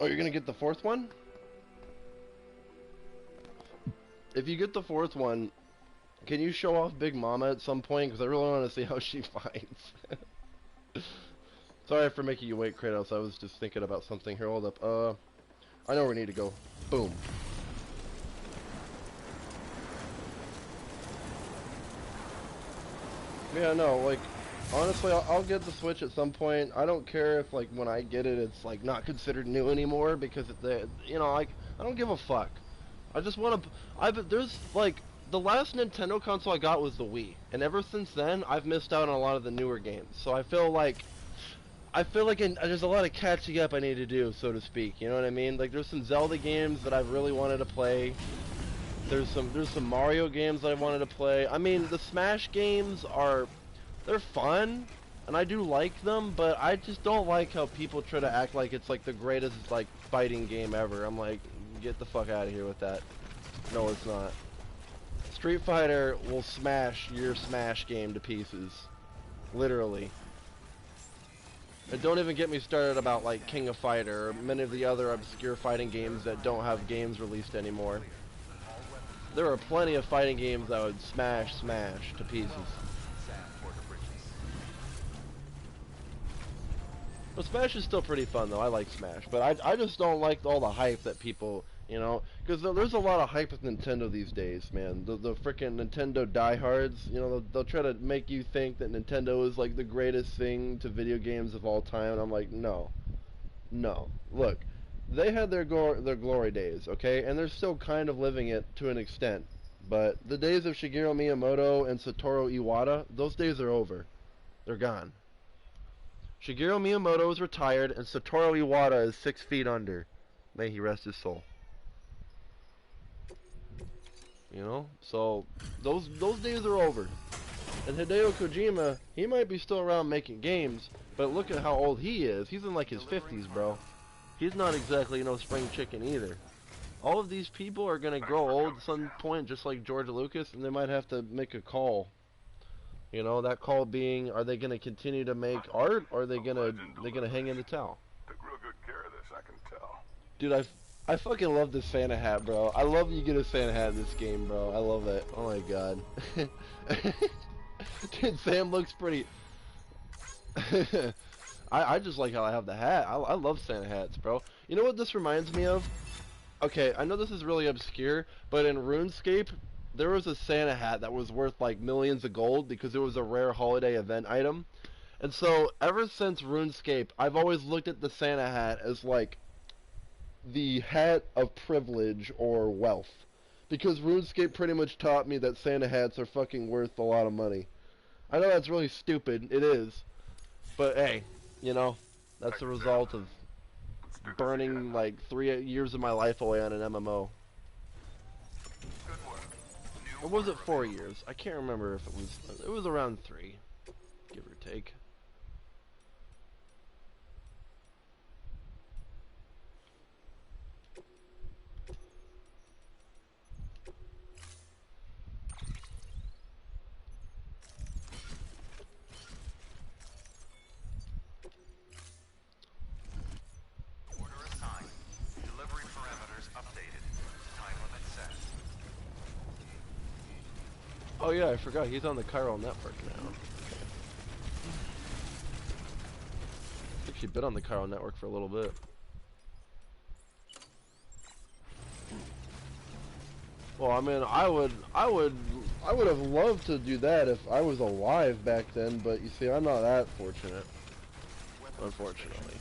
S1: Oh, you're gonna get the fourth one? If you get the fourth one, can you show off Big Mama at some point? Because I really want to see how she fights. Sorry for making you wait, Kratos. I was just thinking about something here. Hold up. I know where we need to go. Boom. Yeah, no, like, honestly, I'll get the Switch at some point. I don't care if, like, when I get it, it's, like, not considered new anymore, because, you know, like, I don't give a fuck. I just want to, there's, like, the last Nintendo console I got was the Wii, and ever since then, I've missed out on a lot of the newer games, so I feel like there's a lot of catching up I need to do, so to speak, you know what I mean? Like, there's some Zelda games that I've really wanted to play. There's some Mario games that I wanted to play. I mean, the Smash games they're fun, and I do like them, but I just don't like how people try to act like it's like the greatest like fighting game ever. I'm like, get the fuck out of here with that. No, it's not. Street Fighter will smash your Smash game to pieces. Literally. And don't even get me started about like King of Fighter or many of the other obscure fighting games that don't have games released anymore. There are plenty of fighting games that would smash to pieces. But Smash is still pretty fun though. I like Smash, but I just don't like all the hype that people, you know, because there's a lot of hype with Nintendo these days, man. The frickin' Nintendo diehards, you know, they'll try to make you think that Nintendo is like the greatest thing to video games of all time, and I'm like, no, no. Look, they had their glory days, okay, and they're still kind of living it to an extent. But the days of Shigeru Miyamoto and Satoru Iwata, those days are over. They're gone. Shigeru Miyamoto is retired, and Satoru Iwata is 6 feet under. May he rest his soul. You know, so those days are over. And Hideo Kojima, he might be still around making games, but look at how old he is. He's in like his 50s, bro. He's not exactly no spring chicken either. all of these people are gonna grow old at some point, just like George Lucas, and they might have to make a call. You know, that call being, are they gonna continue to make art, or are they gonna hang in the towel?
S3: Took real good care of this, I can tell.
S1: Dude, I fucking love this Santa hat, bro. I love you get a Santa hat in this game, bro. I love it. Oh my god. Dude, Sam looks pretty. I just like how I have the hat. I love Santa hats, bro. You know what this reminds me of? Okay, I know this is really obscure, but in RuneScape, there was a Santa hat that was worth like millions of gold because it was a rare holiday event item. And so, ever since RuneScape, I've always looked at the Santa hat as like the hat of privilege or wealth. Because RuneScape pretty much taught me that Santa hats are fucking worth a lot of money. I know that's really stupid, it is. But hey, you know, that's the result of
S3: Let's do this
S1: burning
S3: again.
S1: like 3 years of my life away on an MMO.
S3: Good work. New
S1: Or was it
S3: order
S1: 4
S3: available.
S1: years? I can't remember if it was around 3, give or take.
S2: Order assigned. Delivery parameters updated. Time limit set.
S1: Oh yeah, I forgot, he's on the chiral network now. Actually been on the chiral network for a little bit. Well, I mean, I would have loved to do that if I was alive back then, but you see, I'm not that fortunate, unfortunately.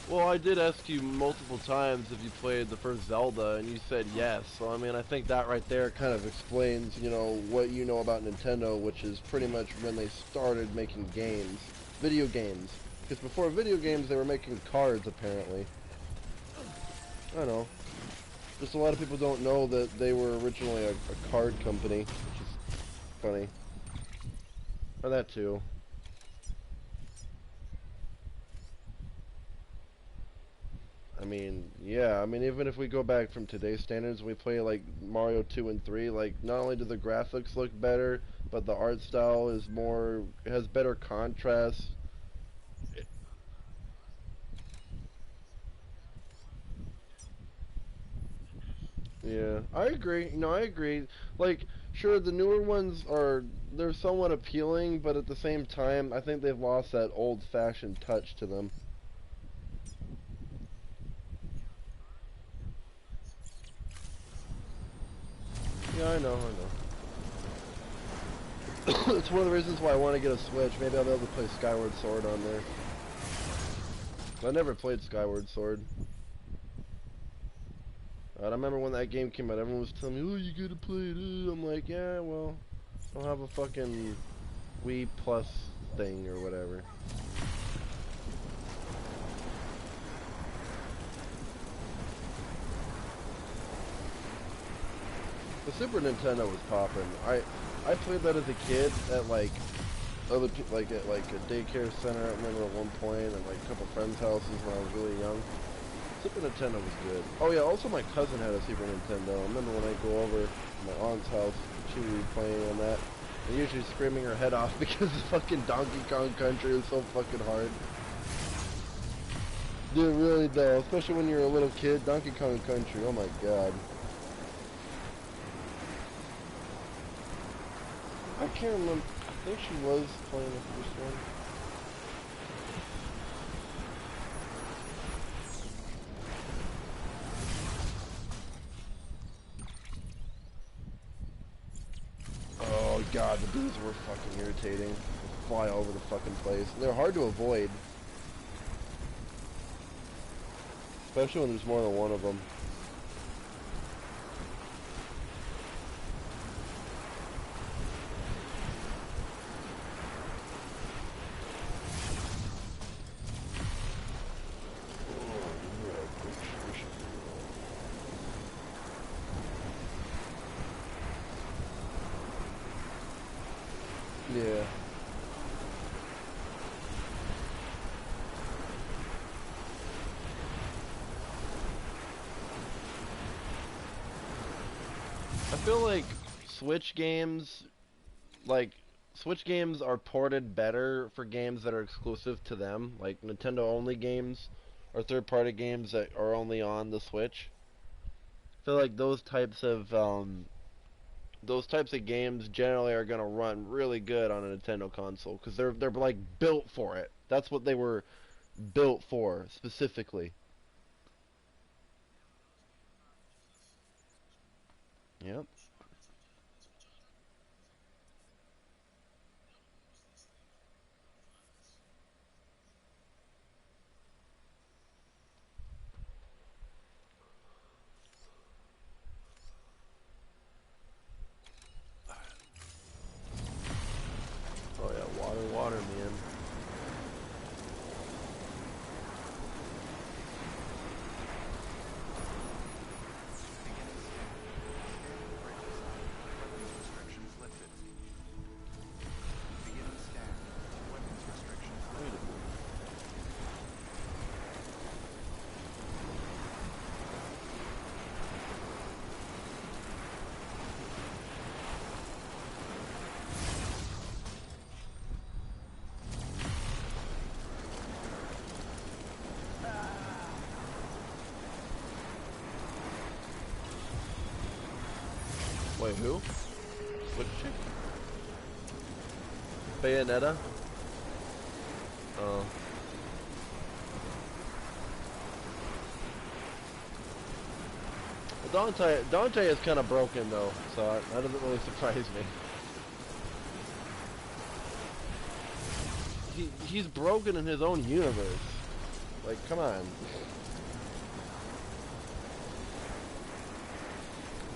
S1: Well, I did ask you multiple times if you played the first Zelda, and you said yes. So, I mean, I think that right there kind of explains, you know, what you know about Nintendo, which is pretty much when they started making games, video games. Because before video games, they were making cards, apparently. I don't know. Just a lot of people don't know that they were originally a card company, which is funny. Or that too. I mean, yeah, I mean, even if we go back from today's standards, we play like Mario 2 and 3, like, not only do the graphics look better, but the art style is more, has better contrast. Yeah, I agree. No, I agree. Like, sure, the newer ones are, they're somewhat appealing, but at the same time, I think they've lost that old-fashioned touch to them. Yeah, I know, I know. It's one of the reasons why I want to get a Switch. Maybe I'll be able to play Skyward Sword on there. I never played Skyward Sword. I remember when that game came out, everyone was telling me, oh, you gotta play it. I'm like, yeah, well, I'll have a fucking Wii Plus thing or whatever. The Super Nintendo was popping. I played that as a kid at like like at like a daycare center. I remember at one point, and like a couple friends' houses when I was really young. Super Nintendo was good. Oh yeah, also my cousin had a Super Nintendo. I remember when I go over to my aunt's house, she would be playing on that, and usually screaming her head off because the fucking Donkey Kong Country is so fucking hard. Dude, really though, especially when you're a little kid, Donkey Kong Country, oh my god. I can't remember, I think she was playing the first one. Oh god, the bees were fucking irritating. They fly all over the fucking place. They're hard to avoid. Especially when there's more than one of them. Yeah. feel like Switch games, like Switch games are ported better for games that are exclusive to them, like Nintendo only games or third-party games that are only on the Switch. I feel like those types of games generally are gonna run really good on a Nintendo console because they're like built for it. That's what they were built for specifically. Yep. Oh yeah, water, water, man.
S2: Beginning scan. Scanning bridges ID. Weapons restrictions lifted. Beginning scan. Weapons restrictions
S1: Wait a
S2: lifted.
S1: minute. Wait, who? Switch chick? Bayonetta? Oh. Well, Dante is kind of broken though, so that doesn't really surprise me. He's broken in his own universe. Like, come on.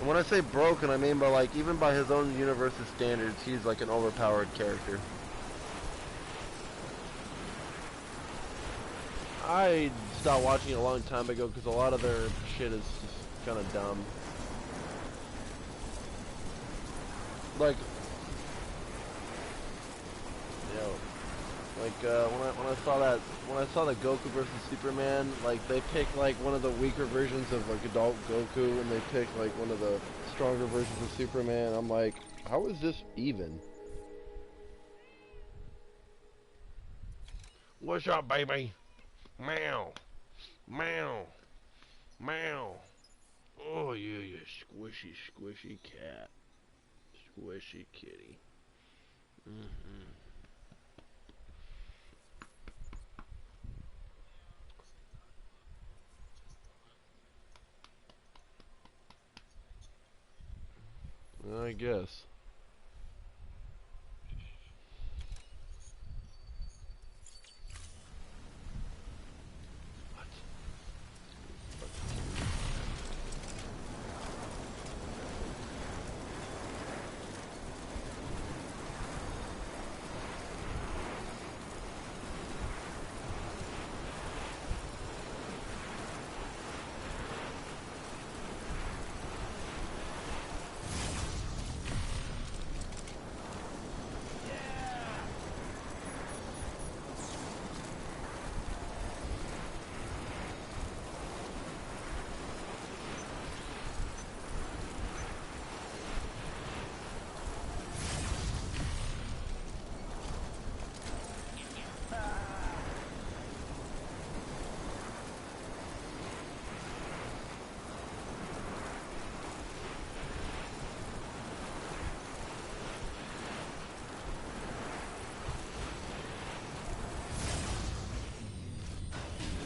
S1: And when I say broken, I mean by like even by his own universe's standards, he's like an overpowered character. I stopped watching it a long time ago because a lot of their shit is just kind of dumb. Like, you know, like when I saw the Goku versus Superman, like they picked like one of the weaker versions of like adult Goku, and they picked like one of the stronger versions of Superman. I'm like, how is this even? What's up, baby? Meow, meow, meow. Oh yeah, you squishy, squishy cat, squishy kitty. Mm-hmm. I guess.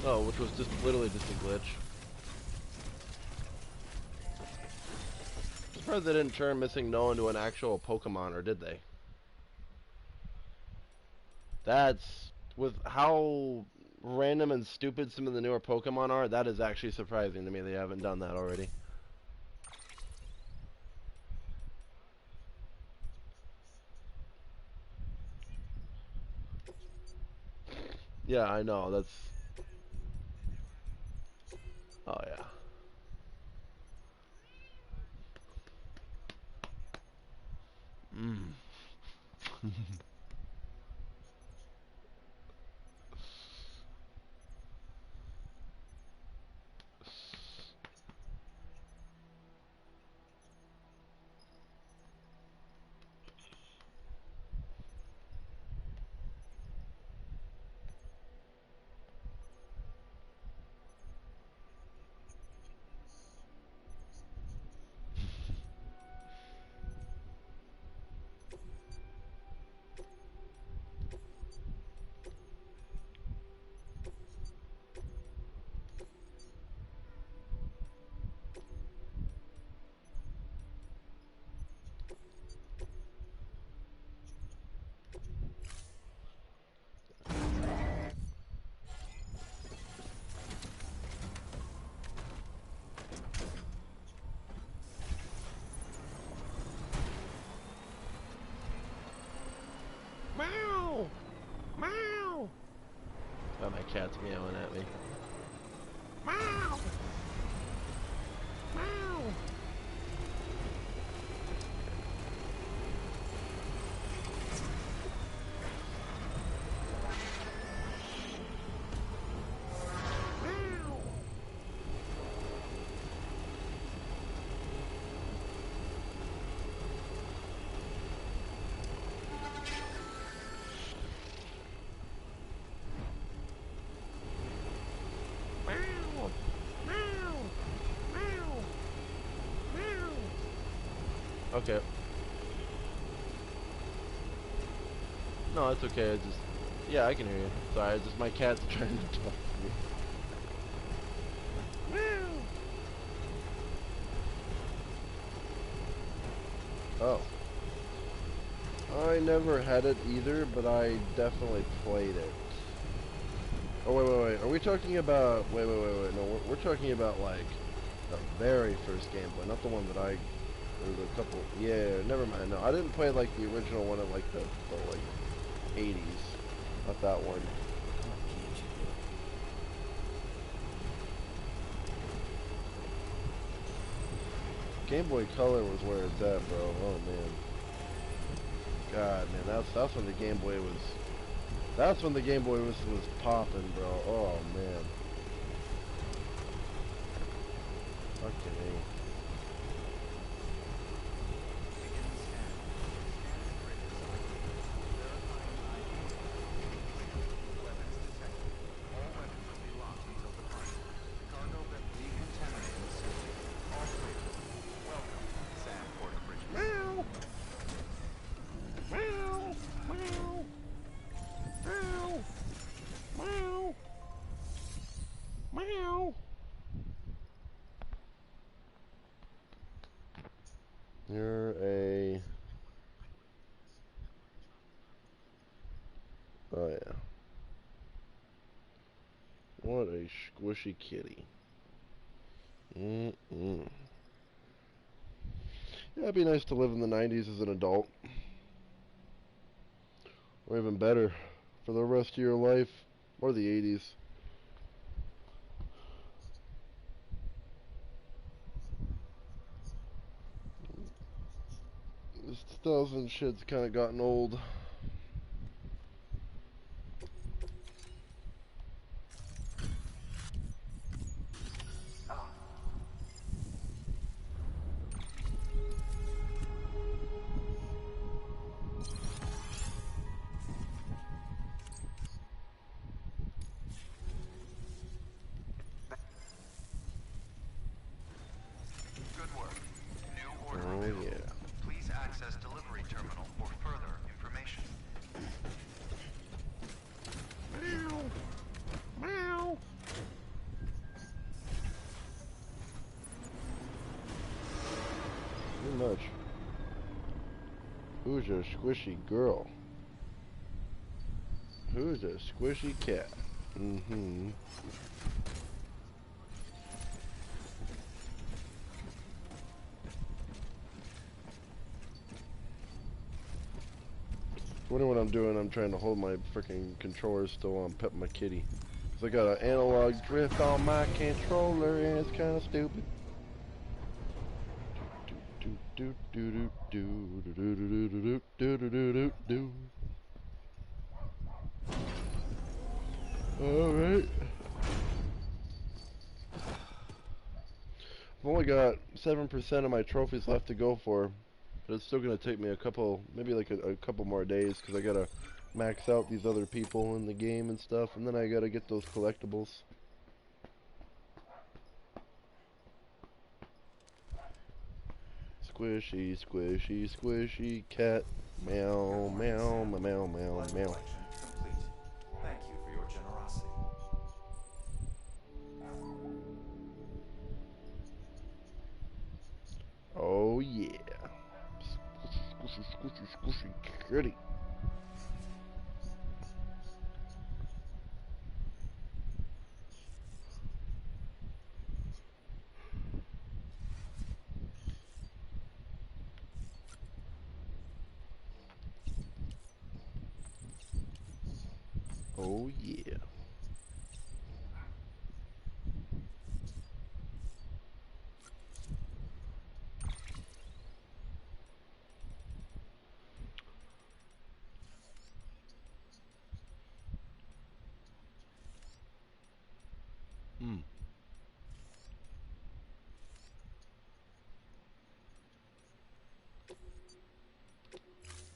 S1: Oh, which was just literally just a glitch. I'm surprised they didn't turn Missing No into an actual Pokemon, or did they? That's with how random and stupid some of the newer Pokemon are. That is actually surprising to me they haven't done that already. Yeah, I know. That's. Oh yeah. Mm. Oh, my cat's meowing at me. Meow! Meow! Okay. No, it's okay. It's just, yeah, I can hear you. Sorry, it's just my cat's trying to talk to me. Oh. I never had it either, but I definitely played it. Oh, wait. Are we talking about... Wait. No, we're talking about, like, the very first gameplay, not the one that I... There's a couple... Yeah, never mind. No, I didn't play, like, the original one in, like, the like, 80s. Not that one. Game Boy Color was where it's at, bro. Oh, man. God, man, that's when the Game Boy was... That's when the Game Boy was popping, bro. Oh, man. Fucking A.
S2: Begin scan. Scanning bridges ID. Verifying ID. Weapons detected. All weapons will be locked until departure. Cargo bit decontaminating soon. All clear. Welcome, Sam Porter Bridges.
S1: Meow! Meow! Meow! Meow! Meow! Meow! You're a... Oh, yeah. What a squishy kitty. Mm-mm. Yeah, it'd be nice to live in the 90s as an adult. Or even better, for the rest of your life. Or the 80s. This 2000 shit's kind of gotten old.
S2: Good work. New order
S1: Oh,
S2: available.
S1: yeah.
S2: Please access delivery terminal for further information.
S1: Meow! Meow! Too much. Who's your squishy girl? Who's a squishy cat? Mm-hmm. Wondering what I'm doing. I'm trying to hold my freaking controller still while I'm petting my kitty. Cause I got an analog drift on my controller and it's kind of stupid. Do do do do do do do do do do do do. All right. I've only got 7% of my trophies left to go for, but it's still gonna take me a couple, maybe like a couple more days, because I gotta max out these other people in the game and stuff, and then I gotta get those collectibles. Squishy, squishy, squishy cat. Meow, meow, meow, meow, meow,
S2: Blood
S1: meow.
S2: collection complete. Thank you for your generosity.
S1: Oh yeah. Squishy, squishy, squishy, squishy kitty. Oh yeah.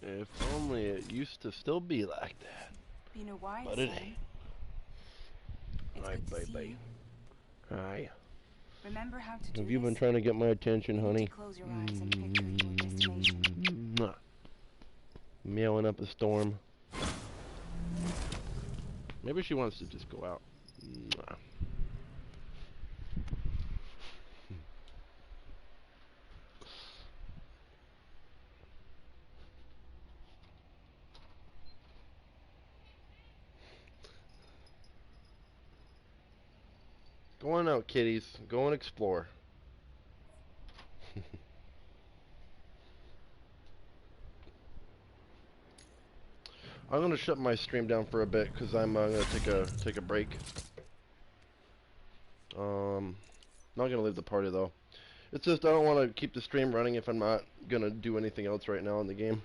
S1: If only it used to still be like that.
S5: Been a while,
S1: But it
S5: Sam.
S1: ain't.
S5: It's
S1: Hi,
S5: good to see
S1: baby.
S5: you.
S1: Hi.
S5: Remember how to do
S1: Have you been
S5: this?
S1: trying to get my attention,
S5: You need
S1: honey?
S5: to close your eyes and picture your destination.
S1: Mwah. Meowing up a storm. Maybe she wants to just go out. Mwah. Go on out, kitties. Go and explore. I'm gonna shut my stream down for a bit because I'm gonna take a break. Not gonna leave the party though. It's just I don't want to keep the stream running if I'm not gonna do anything else right now in the game.